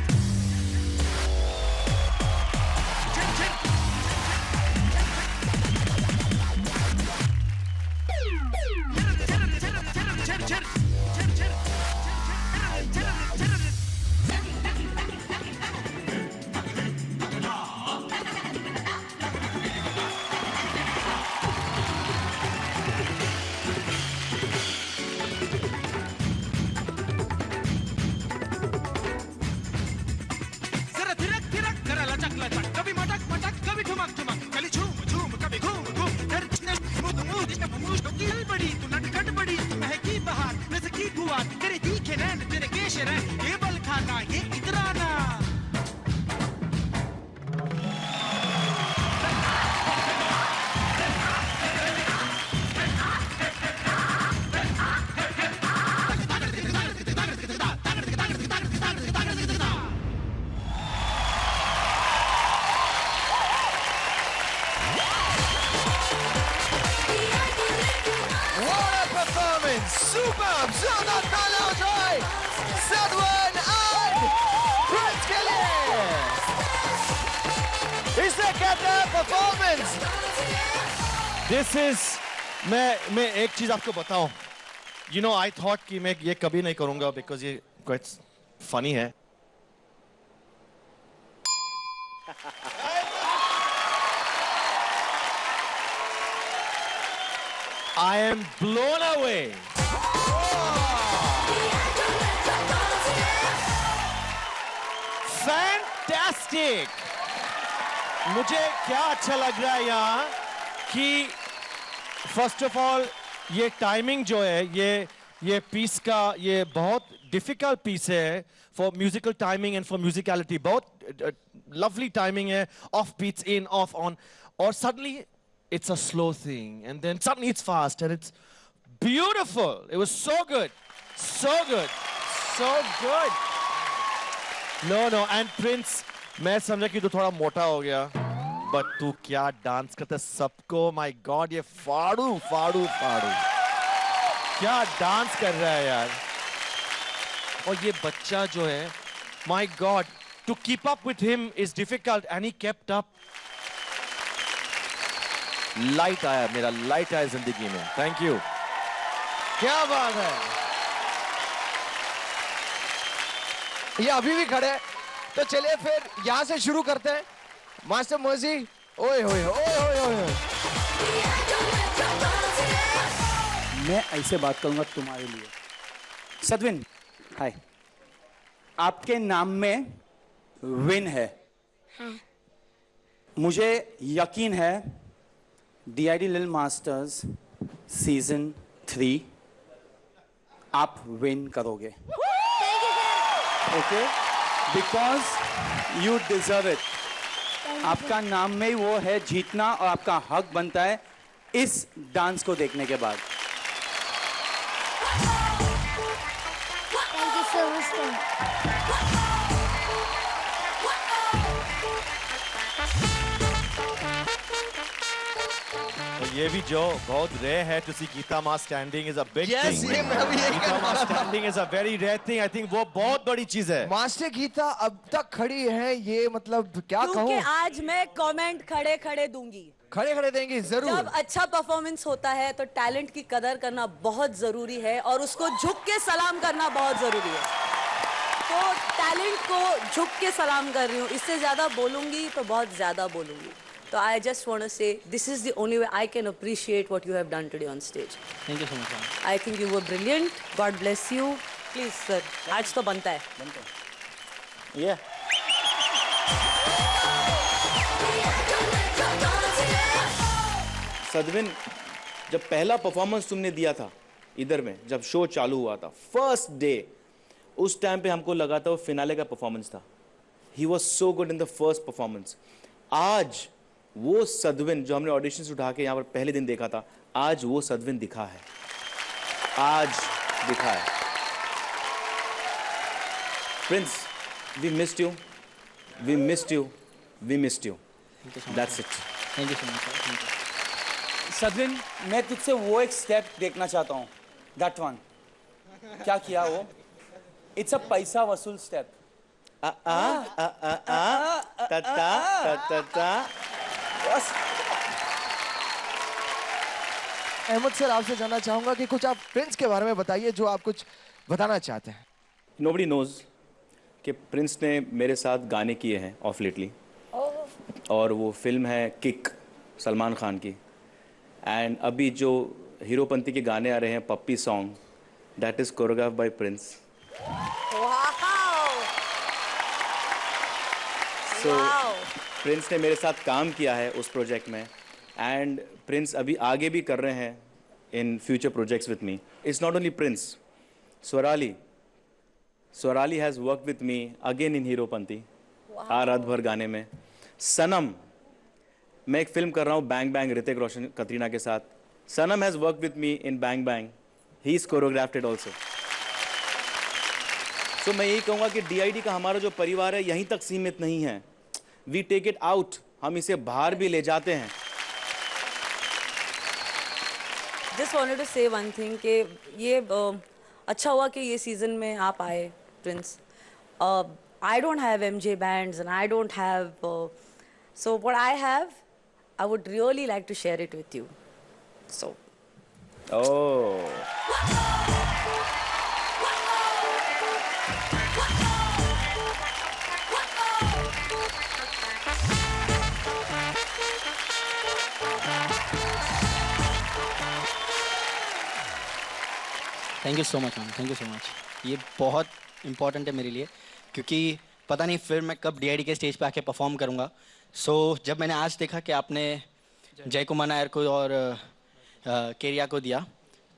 Speaker 11: Superb! जोरदार तालियां हो जाए सदवन और प्रिंस के लिए। इसे कहते हैं परफॉर्मेंस।
Speaker 6: This is मैं एक चीज आपको बताऊं। You know, I thought कि मैं ये कभी नहीं करूंगा because ये quite funny है। I am blown away. Fantastic. मुझे क्या अच्छा लग रहा है यहाँ कि फर्स्ट ऑफ ऑल ये टाइमिंग जो है ये पीस का ये बहुत डिफिकल्ट पीस है for musical timing and for musicality बहुत लवली टाइमिंग है of beats in of on और suddenly it's a slow thing and then suddenly it's fast and it's beautiful. It was so good. So good. So good. No, and Prince, मैं समझा कि तू थोड़ा मोटा हो गया but तू क्या डांस करता सबको my God ये फाड़ू क्या डांस कर रहा है यार और ये बच्चा जो है my God to keep up with him is difficult and he kept up. Light आया मेरा लाइट आया जिंदगी में थैंक यू
Speaker 11: क्या बात है ये अभी भी खड़े हैं तो चलिए फिर यहां से शुरू करते हैं मास्टर मर्जी ओए होए ओए होए ओए
Speaker 16: मैं ऐसे बात करूंगा तुम्हारे लिए सदविन हाय आपके नाम में विन है
Speaker 1: हाँ।
Speaker 16: मुझे यकीन है DID Little Masters सीजन 3 आप विन करोगे okay because you deserve it आपका नाम में ही वो है जीतना और आपका हक बनता है इस डांस को देखने के बाद
Speaker 1: Thank you so much.
Speaker 6: तो ये भी जो बहुत रेयर है टू सी गीता माँ standing is a big
Speaker 11: Yes,
Speaker 6: thing.
Speaker 11: ये मैं भी यही
Speaker 6: गीता
Speaker 11: कहने
Speaker 6: माँ
Speaker 11: वाला था।
Speaker 6: Standing is a very rare thing. I think वो बहुत बड़ी चीज है।
Speaker 11: मास्टर गीता अब तक खड़ी है, ये मतलब क्या
Speaker 5: क्योंकि
Speaker 11: कहूँ।
Speaker 5: आज मैं कमेंट खड़े खड़े दूंगी।
Speaker 11: खड़े खड़े देंगे जरूर।
Speaker 5: जब अच्छा परफॉर्मेंस होता है तो टैलेंट की कदर करना बहुत जरूरी है और उसको झुक के सलाम करना बहुत जरूरी है। तो टैलेंट को झुक के सलाम कर रही हूँ। इससे ज्यादा बोलूंगी तो बहुत ज्यादा बोलूंगी। तो I just want to say this is the only way I can appreciate what you have done today on stage.
Speaker 17: Thank you so much, ma'am.
Speaker 5: I think you were brilliant. God bless you. Please sir, आज तो बनता है।
Speaker 13: Yeah. सदविन, जब पहला performance तुमने दिया था इधर में, जब शो चालू हुआ था फर्स्ट डे, उस टाइम पे हमको लगा था वो फिनाले का परफॉर्मेंस था। He was so good in the first performance. आज वो सदविन जो हमने ऑडिशंस उठा के यहाँ पर पहले दिन देखा था, आज वो सदविन दिखा है, आज दिखा है। Prince, we missed you, we missed you, we missed you. That's it.
Speaker 17: Thank you so much, sir. Thank you.
Speaker 16: Sadwin, मैं तुझसे वो एक स्टेप देखना चाहता हूँ। That one. क्या किया वो? इट्स अ पैसा वसूल स्टेप।
Speaker 11: अहमद सर, आपसे जानना चाहूंगा कि कुछ आप प्रिंस के बारे में बताइए जो आप कुछ बताना चाहते हैं।
Speaker 13: नोबडी नोज कि प्रिंस ने मेरे साथ गाने किए हैं ऑफ लेटली, और वो फिल्म है किक, सलमान खान की। एंड अभी जो हीरोपंती के गाने आ रहे हैं, puppy song, that is choreograph by Prince. So Prince ने मेरे साथ काम किया है उस प्रोजेक्ट में, एंड प्रिंस अभी आगे भी कर रहे हैं in future projects with me. It's not only Prince, Swarali has work with me again in Heropanti, आ रात भर गाने में। सनम, मैं एक फिल्म कर रहा हूँ बैंग बैंग, ऋतिक रोशन कतरीना के साथ। Sanam has work with me in Bang Bang, he is choreographed also. So मैं यही कहूँगा कि DID का हमारा जो परिवार है यहीं तक सीमित नहीं है, वी टेक इट आउट, हम इसे बाहर भी ले जाते हैं।
Speaker 5: Just wanted to say one thing कि ये अच्छा हुआ कि ये सीजन में आप आए Prince. I don't have MJ bands and I don't have so what I have, I would really like to share it with you. So.
Speaker 13: Oh.
Speaker 17: Thank you so much ma'am, thank you so much. ये बहुत important है मेरे लिए, क्योंकि पता नहीं फिर मैं कब DID के स्टेज पे आके परफॉर्म करूँगा। सो जब मैंने आज देखा कि आपने जय कुमार नायर को और केरिया को दिया,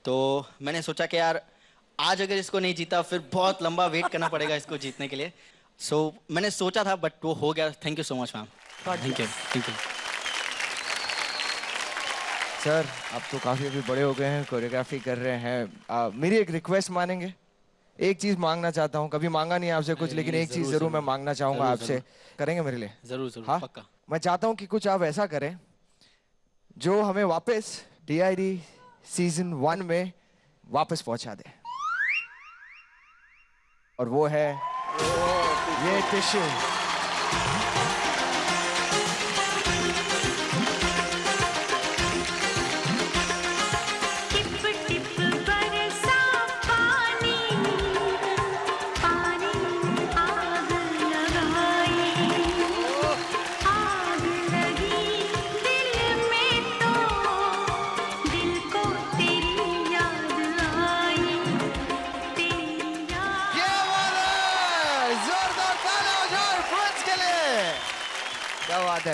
Speaker 17: तो मैंने सोचा कि यार आज अगर इसको नहीं जीता फिर बहुत लंबा वेट करना पड़ेगा इसको जीतने के लिए। सो मैंने सोचा था बट वो हो गया। Thank you so much ma'am, thank you, thank you.
Speaker 11: Sir, आप तो काफी अभी बड़े हो गए हैं, कोरियोग्राफी कर रहे हैं। मेरी एक रिक्वेस्ट मानेंगे? एक चीज मांगना चाहता हूँ, कभी मांगा नहीं आपसे कुछ, लेकिन एक चीज जरूर मैं मांगना चाहूंगा आपसे। करेंगे मेरे लिए?
Speaker 17: जरूर जरूर,
Speaker 11: हाँ?
Speaker 17: पक्का।
Speaker 11: मैं चाहता हूँ कि कुछ आप ऐसा करें जो हमें वापस DID सीजन 1 में वापस पहुंचा दे, और वो है ये tissue.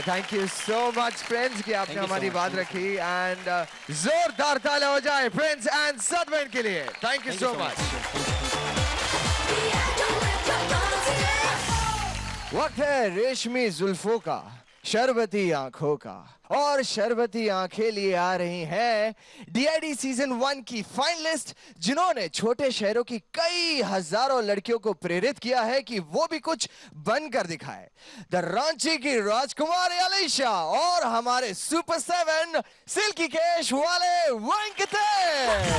Speaker 11: Thank you so much friends कि आपने हमारी बात रखी, एंड जोरदार ताली हो जाए फ्रेंड्स एंड सदविन के लिए। Thank you so much. वक्त है रेशमी जुल्फों का, शरबती आंखों का। और शरबती आंखें लिए आ रही हैं डीआईडी सीजन 1 की फाइनलिस्ट, जिन्होंने छोटे शहरों की कई हजारों लड़कियों को प्रेरित किया है कि वो भी कुछ बनकर दिखाए। द रांची की राजकुमारी अलीशा और हमारे सुपर 7 सिल्की कैश वाले Venkatesh.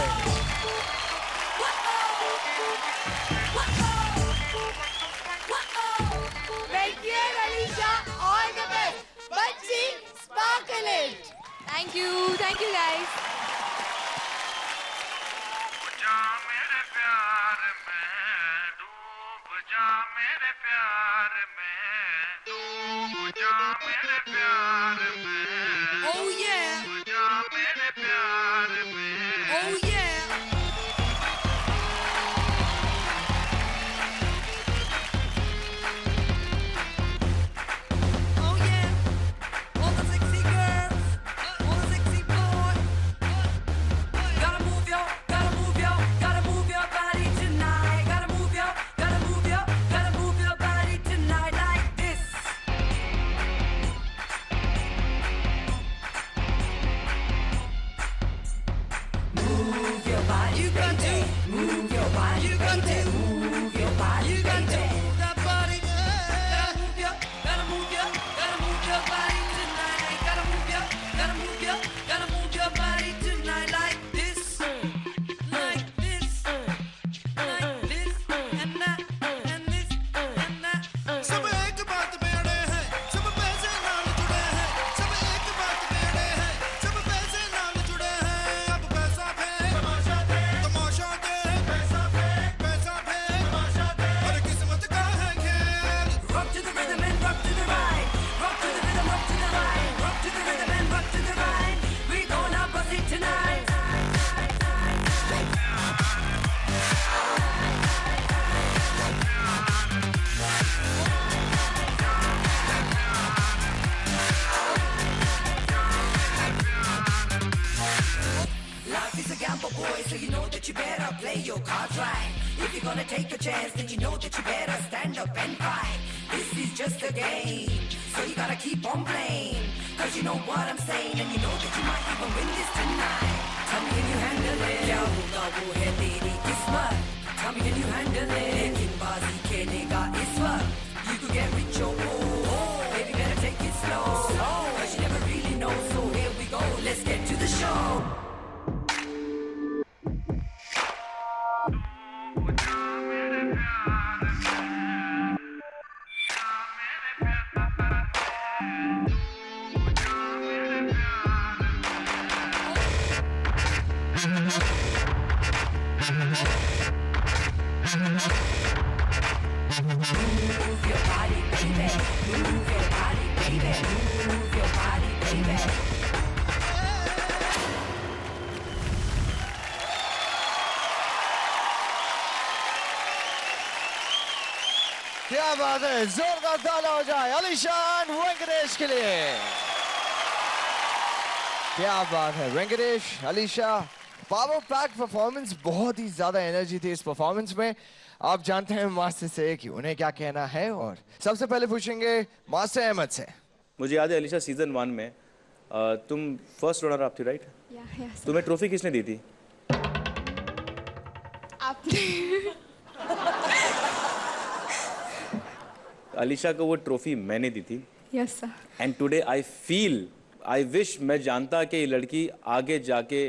Speaker 2: Thank you guys.
Speaker 15: Oh yeah. Oh yeah. Oh yeah. All the sexy girls, all the sexy boys. Gotta move your body tonight. Gotta move your body tonight like this. Move your body, you got to move your body, you got to move your body, you got to move that body. Gotta move your body tonight. Gotta move your body tonight like this, like this, like this, and that, and this, and that.
Speaker 3: सब एक बात पे अड़े हैं, सब पैसे नाल जुड़े हैं, सब एक बात पे अड़े हैं, सब पैसे नाल जुड़े हैं। अब पैसा फेंक, तमाशा देख, पैसा फेंक, हर किस्मत का है खेल।
Speaker 15: Rock to the rhythm and rock to the right. Rock to the rhythm, rock to the right. Rock to the rhythm and rock to the right. We gonna buzz it tonight. Life is a gamble, boy, so you know that you better play your cards right. If you're gonna take a chance, then you know that you better stand up and fight. This is just a game, so you gotta keep on playing. Cause you know what I'm saying, and you know that you might even win this tonight. Tell me, can you handle it? क्या होगा वो है तेरी किस्मत. Tell me, can you handle it? लेकिन बाजी खेलेगा इस वक्त. You could get rich or poor. Baby, better take it slow. Cause you never really know, so here we go. Let's get to the show. Move your body, baby. Move your body, baby. Move your body, baby.
Speaker 11: क्या बात है, जोरदार ताली हो जाए अलीशा और वेंकटेश के लिए। क्या बात है Venkatesh, Alisha, power pack performance, बहुत ही ज्यादा एनर्जी थी इस परफॉर्मेंस में। आप जानते हैं मास्टर से कि उन्हें क्या कहना है, और सबसे पहले पूछेंगे मास्टर अहमद से।
Speaker 13: मुझे याद है अलीशा सीजन 1 में तुम फर्स्ट रनर अप थी, राइट? तुम्हें ट्रॉफी किसने दी थी? अलीशा को वो ट्रॉफी मैंने दी थी।
Speaker 2: Yes sir.
Speaker 13: And today I wish मैं जानता कि ये लड़की आगे जाके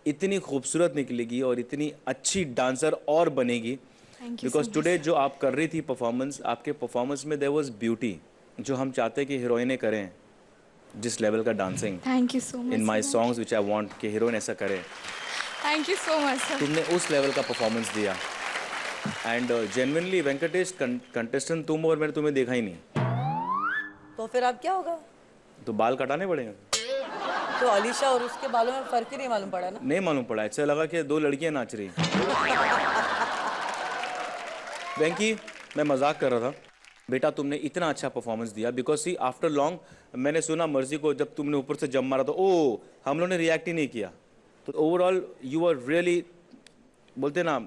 Speaker 13: इतनी खूबसूरत निकलेगी और इतनी अच्छी डांसर और बनेगी। बिकॉज टुडे जो आप कर रही थी परफॉर्मेंस, आपके परफॉर्मेंस में देयर वाज ब्यूटी, जो हम चाहते हैं कि हीरोइनें करें, जिस लेवल का dancing.
Speaker 2: Thank you so much.
Speaker 13: In my songs which I want कि हीरोइन ऐसा करे।
Speaker 2: Thank you so much sir.
Speaker 13: तुमने उस लेवल का परफॉर्मेंस दिया। एंड जेन्युइनली वेंकटेश, कंटेस्टेंट तुम और मैंने तुम्हें देखा ही नहीं।
Speaker 5: तो फिर अब क्या होगा?
Speaker 13: तो बाल कटाने पड़ेंगे।
Speaker 5: तो अलीशा और उसके बालों में फर्क ही नहीं मालूम पड़ा ना?
Speaker 13: नहीं मालूम पड़ा, ऐसा लगा कि दो लड़कियां नाच रही। वेंकी, मैं मजाक कर रहा था बेटा, तुमने इतना अच्छा परफॉर्मेंस दिया। बिकॉज सी आफ्टर लॉन्ग मैंने सुना मर्जी को जब तुमने ऊपर से जंप मारा तो ओ हम लोगों ने रिएक्ट ही नहीं किया। तो ओवरऑल यू आर रियली, बोलते ना,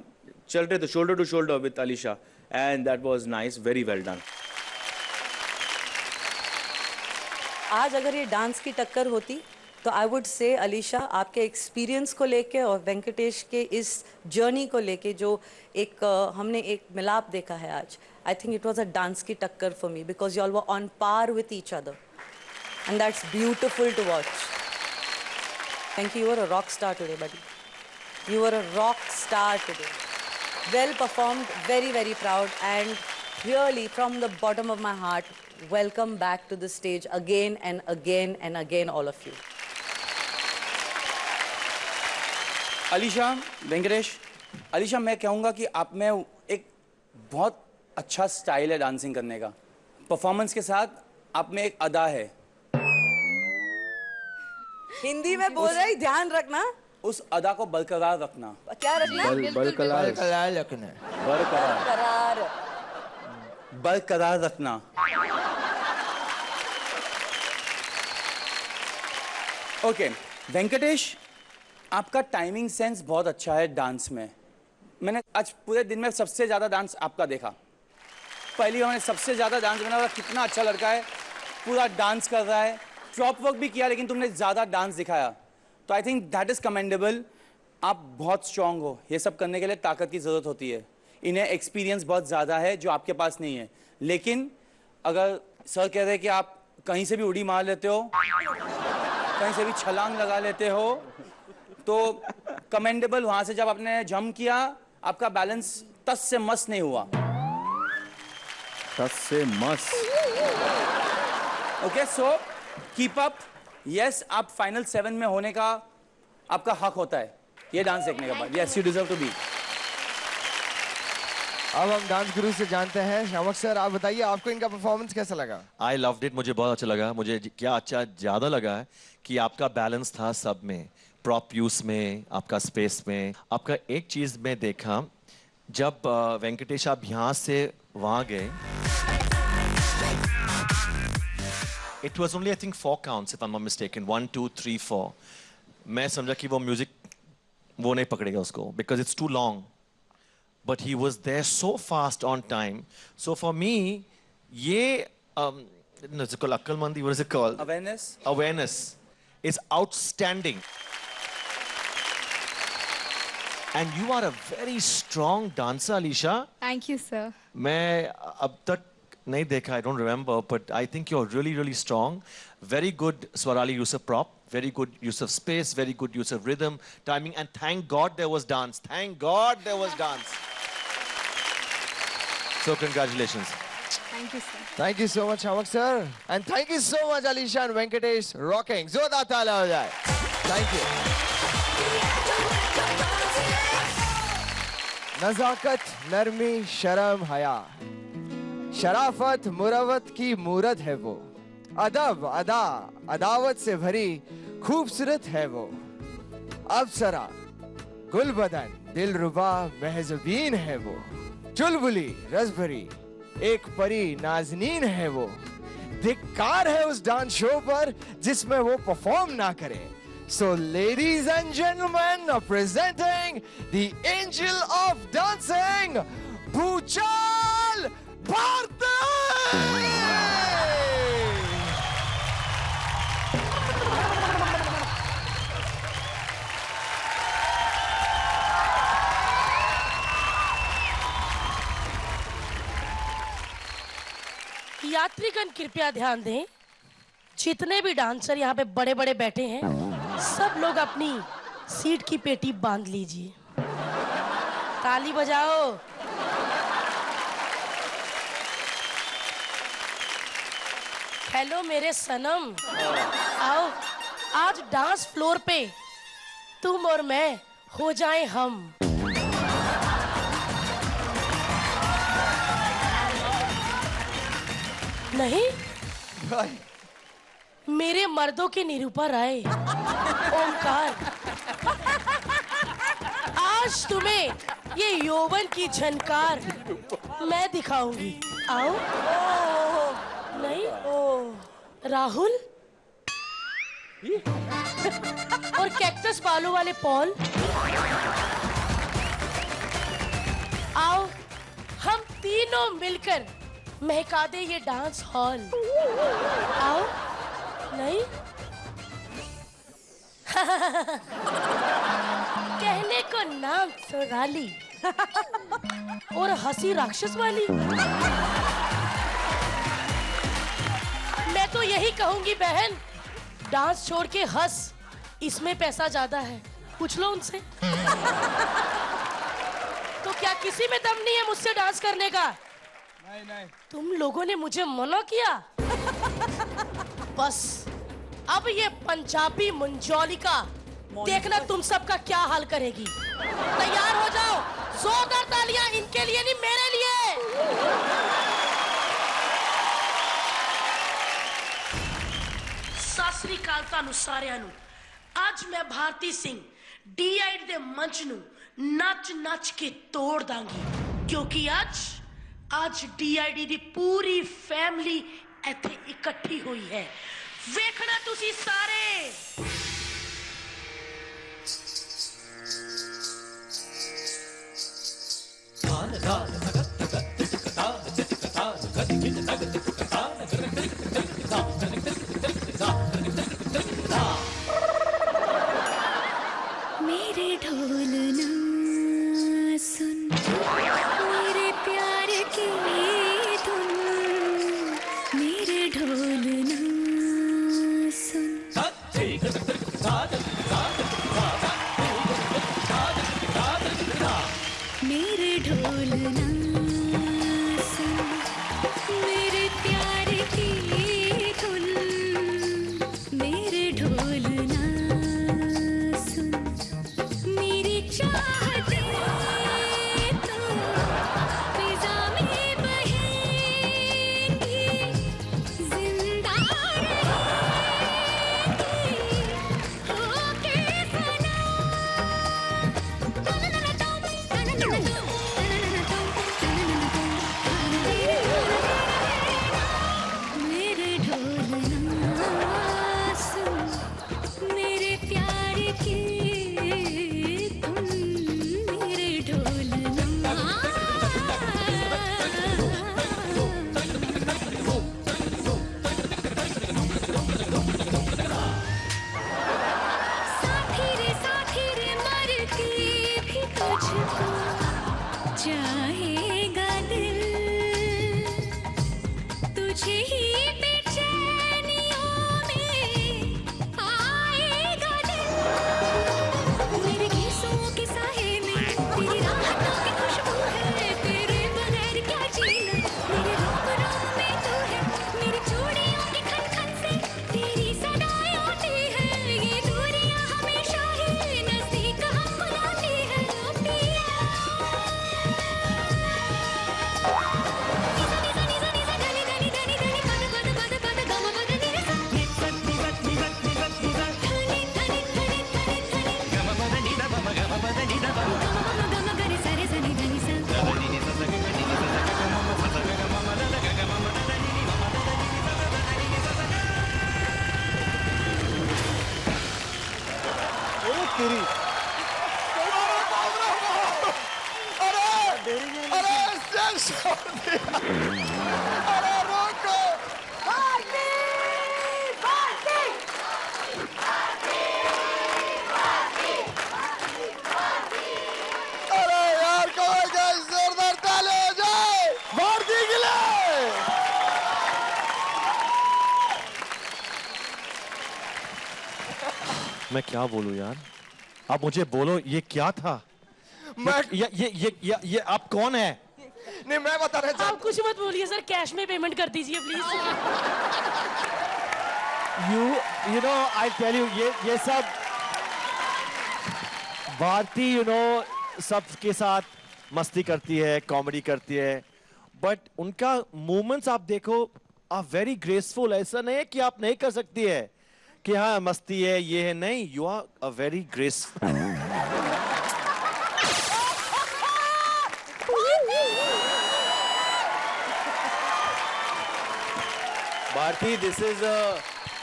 Speaker 13: चल रहे थे shoulder to shoulder with Alisha, and that was nice, very well done.
Speaker 5: आज अगर ये डांस की टक्कर होती तो आई वुड से अलीशा आपके एक्सपीरियंस को लेके और वेंकटेश के इस जर्नी को लेके जो एक हमने एक मिलाप देखा है आज, I think it was a dance की टक्कर for me because you all were on par with each other and that's beautiful to watch. Thank you. You are a rock star today buddy. You are a rock star today. Well performed, very, very proud, and really, from the bottom of my heart, welcome back to the stage again and again and again, all of you.
Speaker 16: Alisha, Venkatesh, Alisha मैं कहूँगा कि आप में एक बहुत अच्छा style है dancing करने का. परफॉर्मेंस के साथ आप में एक अदा है.
Speaker 5: हिंदी में बोल रही, ध्यान रखना.
Speaker 16: उस अदा को बरकरार रखना.
Speaker 5: क्या रखना?
Speaker 11: बरकरार रखना.
Speaker 16: बरकरार रखना. ओके वेंकटेश, आपका टाइमिंग सेंस बहुत अच्छा है डांस में. मैंने आज पूरे दिन में सबसे ज्यादा डांस आपका देखा. पहली बार मैंने सबसे ज्यादा डांस बना. कितना अच्छा लड़का है, पूरा डांस कर रहा है. प्रॉप वर्क भी किया लेकिन तुमने ज्यादा डांस दिखाया. तो I think that is commendable. आप बहुत स्ट्रांग हो. ये सब करने के लिए ताकत की जरूरत होती है. इन्हें एक्सपीरियंस बहुत ज़्यादा है जो आपके पास नहीं है. लेकिन अगर सर कह रहे हैं कि आप कहीं से भी उड़ी मार लेते हो, कहीं से भी छलांग लगा लेते हो, तो कमेंडेबल. वहाँ से जब आपने जंप किया आपका बैलेंस तस से मस नहीं हुआ.
Speaker 4: तस से मस.
Speaker 16: Okay so keep up. Yes, आप फाइनल 7 में होने का आपका हक होता है ये डांस देखने के बाद. Yes, you deserve to be.
Speaker 11: अब हम डांस गुरु से जानते हैं. शामक सर, आप बताइए आपको इनका परफॉर्मेंस कैसा लगा?
Speaker 6: I loved it. मुझे बहुत अच्छा लगा. मुझे क्या अच्छा ज़्यादा लगा है कि आपका बैलेंस था सब में. प्रॉप यूज में, आपका स्पेस में. आपका एक चीज़ में देखा, जब वेंकटेश आप यहाँ से वहाँ गए, It was only I think 4 counts if I'm not mistaken. 1, 2, 3, 4. मैं समझा कि वो म्यूजिक वो नहीं पकड़ेगा उसको because it's too long. But he was there so fast on time. So for me, ये it's called अक्लमंदी. What is it called?
Speaker 16: Awareness.
Speaker 6: Awareness is outstanding. And you are a very strong dancer, Alisha.
Speaker 18: Thank you, sir.
Speaker 6: मैं अब तक नहीं देखा, I don't remember, but I think you're really, really strong. Very good Swarali use of prop, very good use of space, very good use of rhythm, timing, and thank God there was dance. Thank God there was dance. So congratulations.
Speaker 18: Thank you, sir.
Speaker 11: Thank you so much, Shamak sir. And thank you so much, Alisha and Venkatesh. Rocking. जोरदार तालियां हो जाए. Thank you. नजाकत, नरमी, शर्म, हया, शराफत, मुरवत की मूरत है वो. अदब, अदा, अदावत से भरी खूबसूरत है वो. अप्सरा, गुलबदन, दिलरुबा, महजबीन है वो. चुलबुली, रसभरी, एक परी नाजनीन है वो. धिक्कार है उस डांस शो पर जिसमें वो परफॉर्म ना करे. So ladies and gentlemen, presenting the angel of dancing, Bhuchal Bharti!
Speaker 8: यात्रीगण कृपया ध्यान दें, जितने भी डांसर यहाँ पे बड़े बड़े बैठे हैं, सब लोग अपनी सीट की पेटी बांध लीजिए. ताली बजाओ. हेलो मेरे सनम, आओ आज डांस फ्लोर पे तुम और मैं हो जाएं हम. नहीं, मेरे मर्दों के निरूपा राय, ओमकार, आज तुम्हें ये यौवन की झनकार मैं दिखाऊंगी. आओ. नहीं, राहुल और कैक्टस बालों वाले पॉल, आओ हम तीनों मिलकर महका दे ये डांस हॉल. आओ कहने को नाम सोनाली और हंसी राक्षस वाली। मैं तो यही कहूंगी बहन, डांस छोड़ के हंस, इसमें पैसा ज्यादा है, पूछ लो उनसे। तो क्या किसी में दम नहीं है मुझसे डांस करने का? नहीं। तुम लोगों ने मुझे मना किया। बस अब ये पंजाबी मंजोलिका देखना तुम सबका क्या हाल करेगी। तैयार हो जाओ, जोरदार तालियां इनके लिए नहीं, मेरे लिए। सत श्री अकाल तानू सारियां नू। आज मैं भारती सिंह DID दे मंच नू नच नच के तोड़ दांगी, क्योंकि आज DID दी पूरी फैमिली इत्थे इकट्ठी हुई है। वेखना तुसी सारे।
Speaker 2: मेरे ढोल ना सुन, मेरे प्यार की धुन, मेरे ढोल ना सुन। मेरे ढोल ना सुन, मेरे प्यार की धुन, मेरे ढोल ना सुन। मेरी चाहते तो फिजा में बहेंगी, जिंदा रहेंगी होके फना। मेरे ढोल ना सुन, मेरे प्यार की धुन, मेरे ढोल ना। साथी रे मरती भी तुझको चाहेगा दिल, तुझे ही बेचैनियों में आएगा दिल। मेरे गीसों के साए में तेरी राहतों की खुशबू है, तेरे बगैर क्या जीना। मेरे रूप में तू है, मेरी चूड़ियों की खन खन से तेरी सदाएं आती है। ये दूरियां हमेशा ही नजदीक हम बुलाती है। ओ पिया
Speaker 11: अरे रोको। अरे यार कमाल का जोरदार ताली हो जाए भारती के लिए।
Speaker 6: मैं क्या बोलूं यार, आप मुझे बोलो ये क्या था? ये आप कौन है?
Speaker 11: नहीं मैं बता रहा
Speaker 8: आप कुछ मत बोलिए सर, कैश में पेमेंट कर दीजिए please.
Speaker 6: You know I tell you ये सब भारती सबके साथ मस्ती करती है, कॉमेडी करती है, बट उनका मूवमेंट्स आप देखो, आप वेरी ग्रेसफुल। ऐसा नहीं है कि आप नहीं कर सकती है कि हाँ मस्ती है ये है, नहीं, you are a very graceful.
Speaker 13: Bharti this is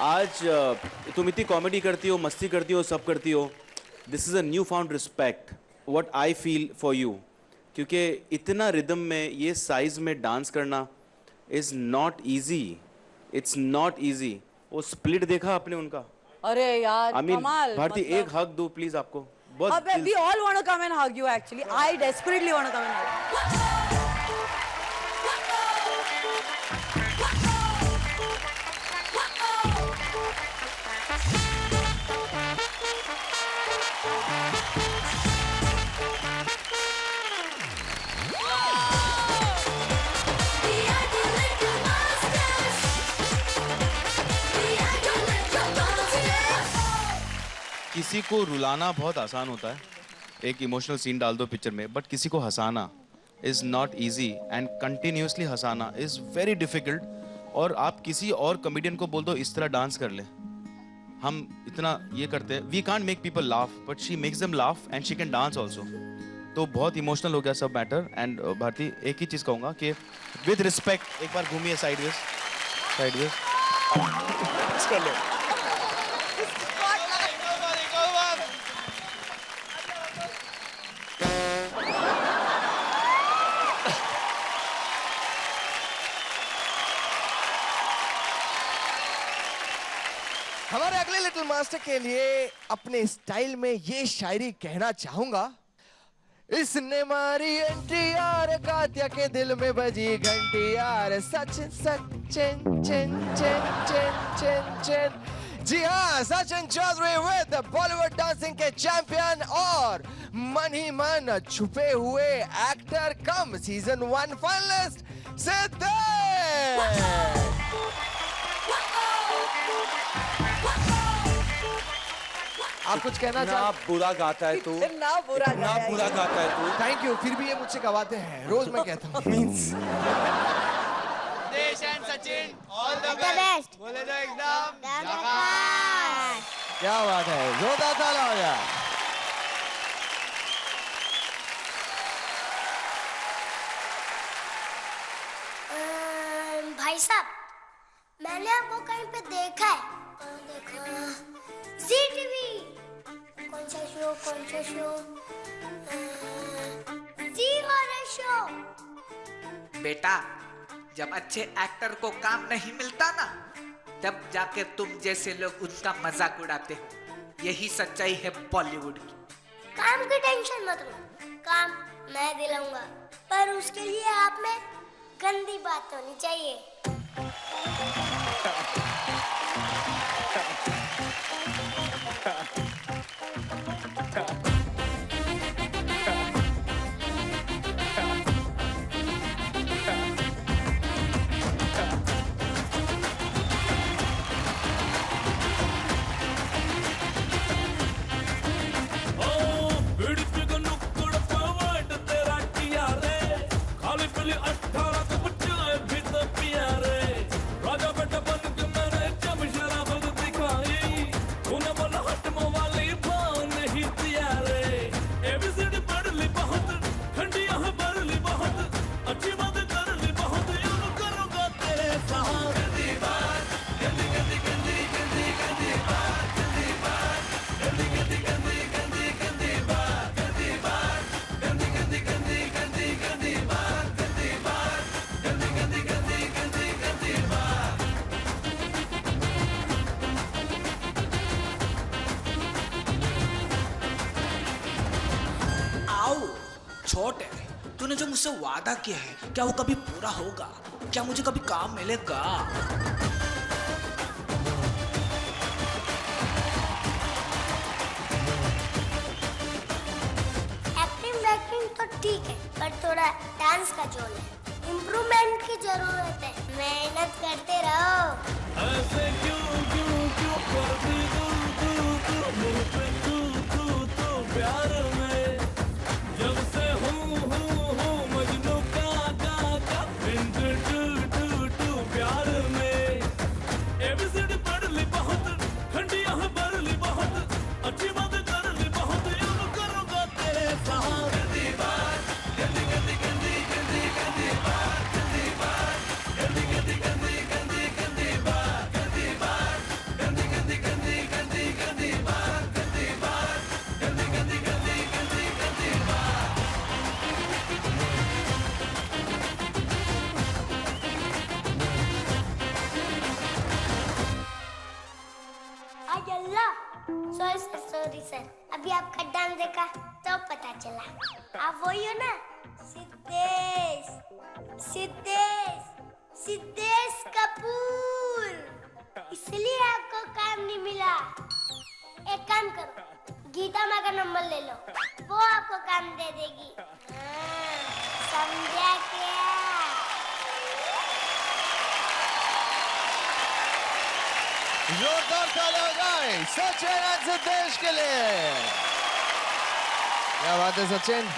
Speaker 13: आज तुम इतनी कॉमेडी करती हो, मस्ती करती हो, सब करती हो। This is a new found respect what I feel for you, क्योंकि इतना रिदम में ये साइज में डांस करना is not easy, it's not easy. वो स्प्लिट देखा आपने उनका?
Speaker 5: अरे यार
Speaker 13: I mean,
Speaker 5: कमाल।
Speaker 13: भारती
Speaker 5: मतलब-
Speaker 13: एक हक दो प्लीज आपको। बहुत
Speaker 5: अबे we all want to come and hug you actually. I desperately want to come and hug you.
Speaker 4: किसी को रुलाना बहुत आसान होता है, एक इमोशनल सीन डाल दो पिक्चर में, बट किसी को हंसाना is not easy and continuously हंसाना इज वेरी डिफिकल्ट। और आप किसी और कॉमेडियन को बोल दो इस तरह डांस कर ले, हम इतना ये करते हैं, we can't make people laugh but she makes them laugh and she can dance also. तो बहुत इमोशनल हो गया सब मैटर। एंड भारती एक ही चीज़ कहूँगा कि विद रिस्पेक्ट एक बार घूमिए साइडवेज, साइडवेज चलो।
Speaker 11: हमारे अगले लिटिल मास्टर के लिए अपने स्टाइल में ये शायरी कहना चाहूंगा। इसने मारी एंट्री यार, कात्या के दिल में बजी घंटी यार, सचिन सचिन चिन चिन चिन चिन चिन। जी हाँ, सचिन चौधरी विद बॉलीवुड डांसिंग के चैंपियन और मन ही मन छुपे हुए एक्टर कम सीजन 1 फाइनलिस्ट सिद्धेश। आप कुछ कहना चाहते?
Speaker 16: बुरा गाता है तू,
Speaker 5: इतना बुरा
Speaker 16: गाता है तू।
Speaker 11: थैंक यू, फिर भी ये मुझसे गवाते हैं, रोज मैं कहता हूँ।
Speaker 12: देश and Sachin all the
Speaker 1: best.
Speaker 12: बोले तो एकदम
Speaker 11: क्या बात है, जोरदार तालियां हो जाए।
Speaker 1: भाई साहब, मैंने आपको कहीं पे देखा है। कहाँ देखा? जी टीवी। कौन सा शो? कौन सा शो? जी हॉरर शो।
Speaker 10: बेटा, जब अच्छे एक्टर को काम नहीं मिलता ना, तब जाके तुम जैसे लोग उसका मजाक उड़ाते हो। यही सच्चाई है बॉलीवुड की।
Speaker 1: काम की टेंशन मत लो, काम मैं दिलाऊंगा, पर उसके लिए आप में गंदी बात होनी चाहिए।
Speaker 10: छोटे, तूने जो मुझसे वादा किया है, क्या वो कभी पूरा होगा? क्या मुझे कभी काम मिलेगा?
Speaker 1: एक्टिंग वैक्टिंग तो ठीक है, पर थोड़ा डांस का जोर है, इम्प्रूवमेंट की जरूरत है। मेहनत करते रहो।
Speaker 3: ऐसे क्यों क्यों क्यों करती तू प्यार में, जब से हूँ मजनू का टू प्यार में। एबीसीडी पढ़ ली बहुत, खंडियाँ भर ली बहुत, अच्छी बात कर ली बहुत, यूं करूँगा तेरे साथ। गंदी बात, गंदी गंदी गंदी गंदी गंदी बात, गंदी बात, गंदी गंदी गंदी गंदी गंदी बात, गंदी बात।
Speaker 1: सॉरी सर, अभी आपका डांस देखा तो पता चला। आप वही हो ना? सिद्धेश कपूर। इसलिए आपको काम नहीं मिला। एक काम करो, गीता माँ का नंबर ले लो, वो आपको काम दे देगी। समझा क्या?
Speaker 11: जोरदार ताली हो जाए सचिन और सिद्धेश के लिए। क्या बात है सचिन।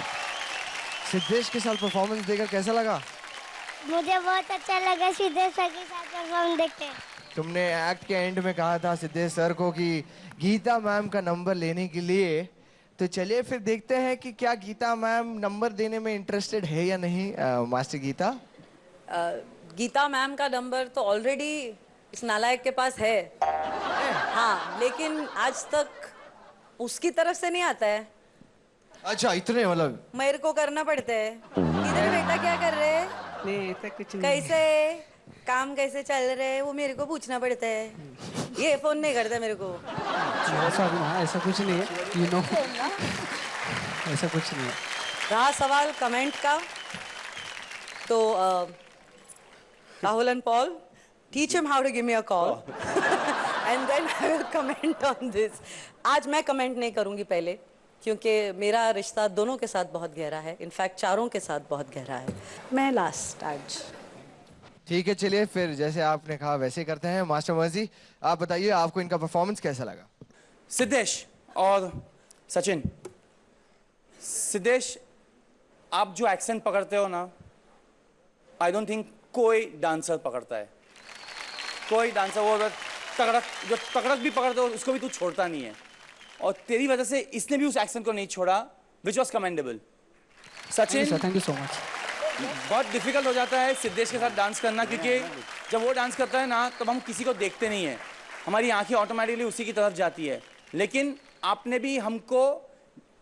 Speaker 11: सिद्धेश के साथ परफॉर्मेंस देकर कैसा लगा?
Speaker 1: मुझे बहुत अच्छा लगा सिद्धेश सर के साथ परफॉर्म देख के।
Speaker 11: तुमने एक्ट के एंड में कहा था सिद्धेश सर को कि गीता मैम का नंबर लेने के लिए, तो चलिए फिर देखते हैं कि क्या गीता मैम नंबर देने में इंटरेस्टेड है या नहीं। मास्टर गीता,
Speaker 5: गीता मैम का नंबर तो ऑलरेडी इस नालायक के पास है। हाँ, लेकिन आज तक उसकी तरफ से नहीं आता है।
Speaker 11: अच्छा, इतने मतलब
Speaker 5: मेरे को करना पड़ता है। इधर बेटा क्या कर रहे हैं?
Speaker 10: नहीं, ऐसा कुछ नहीं।
Speaker 5: कैसे काम कैसे चल रहे हैं वो मेरे को पूछना पड़ता है। ये फोन नहीं करता मेरे को।
Speaker 19: ऐसा कुछ नहीं है, यू नो, ऐसा कुछ नहीं है।
Speaker 5: रहा सवाल कमेंट का, तो Rahul and Paul, teach him how to give me a call and then I will comment on this. आज मैं कमेंट नहीं करूंगी पहले, क्योंकि मेरा रिश्ता दोनों के साथ बहुत गहरा है, इनफैक्ट चारों के साथ बहुत गहरा है। मैं लास्ट आज।
Speaker 11: ठीक है, चलिए फिर जैसे आपने कहा वैसे करते हैं। मास्टर मर्जी, आप बताइए आपको इनका परफॉर्मेंस कैसा लगा?
Speaker 16: सिद्धेश और सचिन, सिद्धेश आप जो एक्सेंट पकड़ते हो ना, आई डोंट थिंक कोई डांसर पकड़ता है। कोई डांसर वो जो तकड़क भी पकड़ते हो उसको भी तू छोड़ता नहीं है, और तेरी वजह से इसने भी उस एक्सेंट को नहीं छोड़ा, which was commendable. Sachin,
Speaker 19: thank you so much.
Speaker 16: बहुत डिफिकल्ट हो जाता है सिद्धेश के साथ डांस करना, क्योंकि जब वो डांस करता है ना तब हम किसी को देखते नहीं है, हमारी आंखें ऑटोमेटिकली उसी की तरफ जाती है। लेकिन आपने भी हमको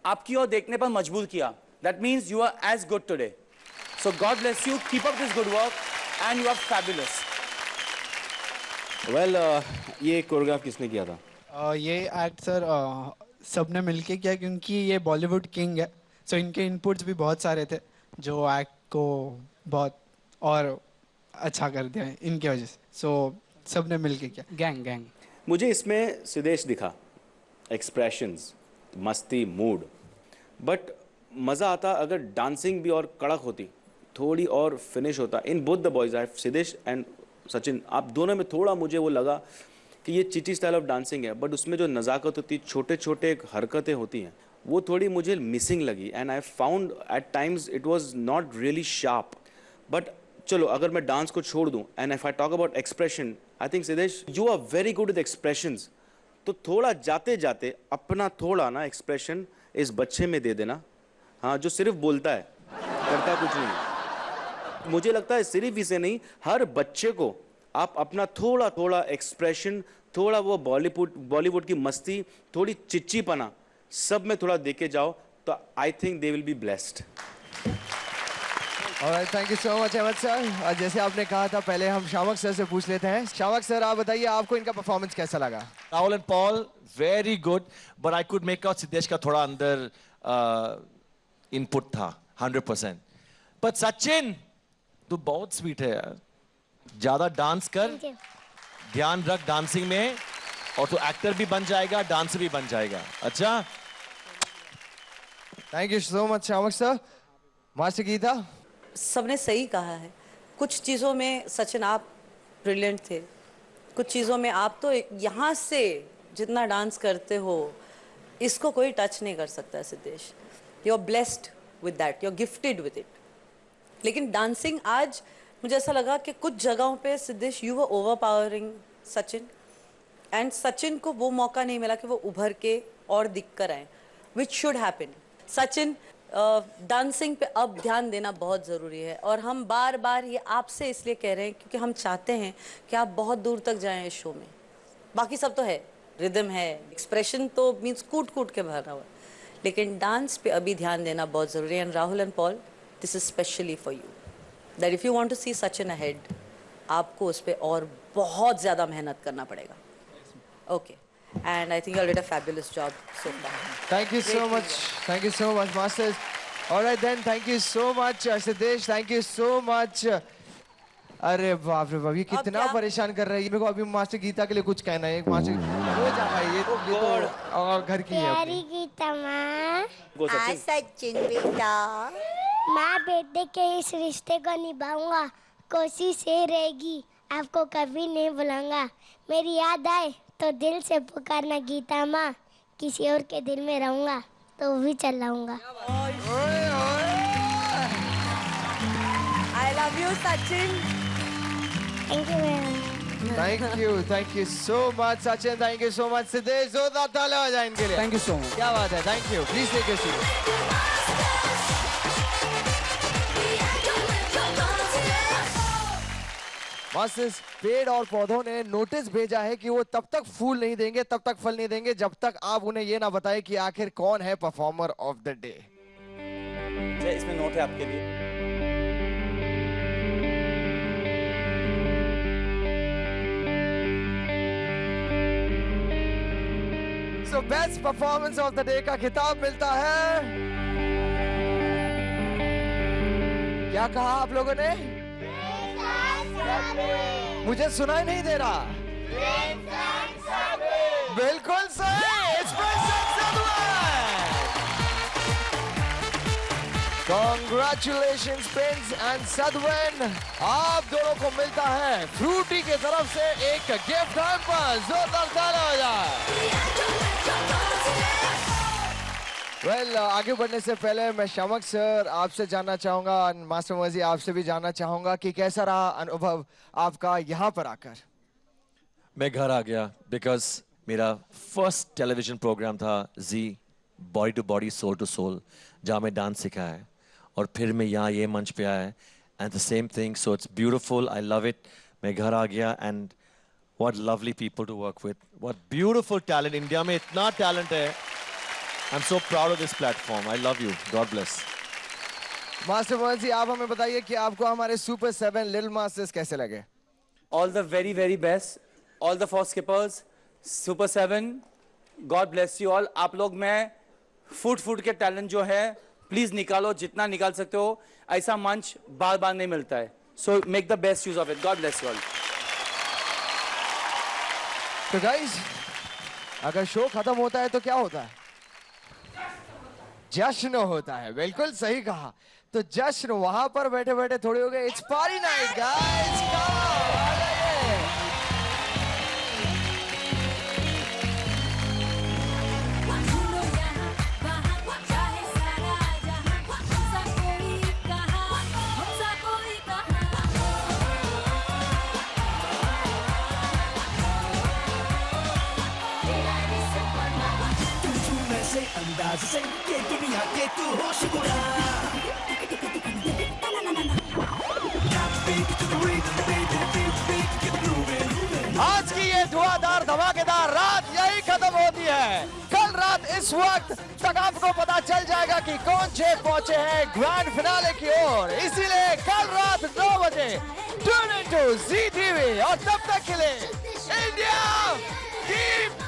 Speaker 16: आपकी ओर देखने पर मजबूर किया। That means you are as good today, so God bless you, keep up this good work and you are fabulous.
Speaker 13: Well, ये कोरियोग्राफ किसने किया था?
Speaker 19: ये एक्ट सर सबने मिलके किया, क्योंकि ये बॉलीवुड किंग है, सो इनके इनपुट्स भी बहुत सारे थे जो एक्ट को बहुत और अच्छा कर दिया है इनकी वजह से, सो सबने मिलके किया। गैंग
Speaker 13: मुझे इसमें सिद्धेश दिखा, एक्सप्रेशंस, मस्ती, मूड, बट मज़ा आता अगर डांसिंग भी और कड़क होती, थोड़ी और फिनिश होता। In both the boys, I Siddhesh and Sachin, आप दोनों में थोड़ा मुझे वो लगा कि ये चीची स्टाइल ऑफ डांसिंग है, बट उसमें जो नज़ाकत होती, छोटे छोटे हरकतें होती हैं, वो थोड़ी मुझे मिसिंग लगी। And I found at times it was not really sharp. But चलो, अगर मैं डांस को छोड़ दूं and if I talk about expression, I think Siddhesh you are very good with expressions. तो थोड़ा जाते जाते अपना थोड़ा ना एक्सप्रेशन इस बच्चे में दे देना, हाँ, जो सिर्फ बोलता है, करता कुछ नहीं। मुझे लगता है सिर्फ इसे नहीं, हर बच्चे को आप अपना थोड़ा थोड़ा एक्सप्रेशन, थोड़ा वो बॉलीवुड की मस्ती, थोड़ी चिच्चीपना सब में थोड़ा देके जाओ, तो I think they will be blessed.
Speaker 11: Alright, thank you so much Ahmed sir. और जैसे आपने कहा था, पहले हम शामक सर से पूछ लेते हैं। शामक सर, आप बताइए आपको इनका परफॉर्मेंस कैसा लगा?
Speaker 6: Rahul and Paul very good, but I could make out Siddhesh का थोड़ा अंदर इनपुट था 100%। बट सचिन, तू बहुत स्वीट है यार, ज्यादा डांस कर, ध्यान रख डांसिंग में, और तू एक्टर भी बन जाएगा, डांसर भी बन जाएगा। अच्छा,
Speaker 11: thank you so much Shiamak sir. Master Geeta,
Speaker 5: सबने सही कहा है। कुछ चीज़ों में सचिन आप ब्रिलियंट थे, कुछ चीज़ों में आप तो यहाँ से जितना डांस करते हो इसको कोई टच नहीं कर सकता है Siddhesh. You are blessed with that, you are gifted with it. लेकिन डांसिंग आज मुझे ऐसा लगा कि कुछ जगहों पे Siddhesh you were overpowering Sachin, and Sachin को वो मौका नहीं मिला कि वो उभर के और दिख कर आए, which should happen. Sachin, dancing पे अब ध्यान देना बहुत ज़रूरी है, और हम बार बार ये आपसे इसलिए कह रहे हैं क्योंकि हम चाहते हैं कि आप बहुत दूर तक जाएं इस शो में। बाकी सब तो है, रिदम है, एक्सप्रेशन तो मीन्स कूट कूट के भरा हुआ, लेकिन डांस पे अभी ध्यान देना बहुत ज़रूरी है। And Rahul and Paul, this is specially for you, that if you want to see Sachin ahead, आपको उस पर और बहुत ज़्यादा मेहनत करना पड़ेगा। Okay, and I think you all did a fabulous job so far.
Speaker 11: Thank you so
Speaker 5: Great
Speaker 11: much. Thank you so much, Masters. All right then, thank you so much, Siddesh. Thank you so much. अरे बाप रे बाप, ये कितना परेशान कर रहा है। मेरे को अभी मास्टर गीता के लिए कुछ कहना है। एक मास्टर हो जा भाई, ये तो और घर की है।
Speaker 1: प्यारी गीता माँ,
Speaker 5: सचिन बेटा,
Speaker 1: मैं बेटे के इस रिश्ते को निभाऊंगा, कोशिश ये रहेगी आपको कभी नहीं भूलूंगा। मेरी याद आए तो दिल से पुकारना गीता माँ, किसी और के दिल में रहूंगा तो वो भी चलाऊंगा।
Speaker 5: I love you, Sachin.
Speaker 1: Thank you very much.
Speaker 11: Thank you so much, Sachin. Thank you so much, Siddesh. जोरदार तालियां हो जाए इनके लिए।
Speaker 12: Thank you so much.
Speaker 11: क्या बात है? Thank you. Please take your seat. Masters, पेड़ और पौधों ने नोटिस भेजा है कि वो तब तक फूल नहीं देंगे, तब तक फल नहीं देंगे, जब तक आप उन्हें ये ना बताएं कि आखिर कौन है परफॉर्मर ऑफ द डे।
Speaker 16: इसमें नोट है आपके लिए।
Speaker 11: So best performance of the day का खिताब मिलता है। क्या कहा आप लोगों ने? मुझे सुनाई नहीं दे रहा। बिल्कुल सही। Congratulations Prince and Sadwan, आप दोनों को मिलता है फ्रूटी की तरफ से एक गिफ्ट हैम्पर। जोरदार तालियां हो जाए। वेल, आगे बढ़ने से पहले मैं शमक सर आपसे जानना चाहूंगा, मास्टर मर्जी आपसे भी जानना चाहूंगा कि कैसा रहा अनुभव आपका यहाँ पर आकर।
Speaker 6: मैं घर आ गया बिकॉज मेरा फर्स्ट टेलीविजन प्रोग्राम था Zee body to body soul to soul, जहाँ मैं डांस सिखाया है, और फिर मैं यहाँ ये मंच पे आया है and the same thing, so it's beautiful, I love it. मैं घर आ गया and what lovely people to work with, what beautiful talent. India में इतना टैलेंट है। I am so proud of this platform. I love you, God bless.
Speaker 11: Master Mohan ji, आप हमें बताइए कि आपको हमारे सुपर 7 लिटिल मास्टर्स कैसे लगे?
Speaker 16: All the very very best, all the 4 skippers, Super 7, God bless you all. आप लोग में फूट के टैलेंट जो है प्लीज निकालो, जितना निकाल सकते हो। ऐसा मंच बार बार नहीं मिलता है, so make the best use of it. God bless you all.
Speaker 11: तो गाइस, अगर शो खत्म होता है तो क्या होता है? जश्न होता है। बिल्कुल सही कहा। तो जश्न वहां पर बैठे बैठे थोड़ी हो गए। It's party night guys, come on.
Speaker 3: अंदाज से ये दुनिया के तू होश गुरा।
Speaker 11: आज की ये धुआंधार धमाकेदार रात यही खत्म होती है। कल रात इस वक्त तक आपको पता चल जाएगा कि कौन 6 पहुंचे हैं ग्रैंड फिनाले की ओर। इसीलिए कल रात 9 बजे ट्यून इनटू जी टीवी, और तब तक के लिए इंडिया कीप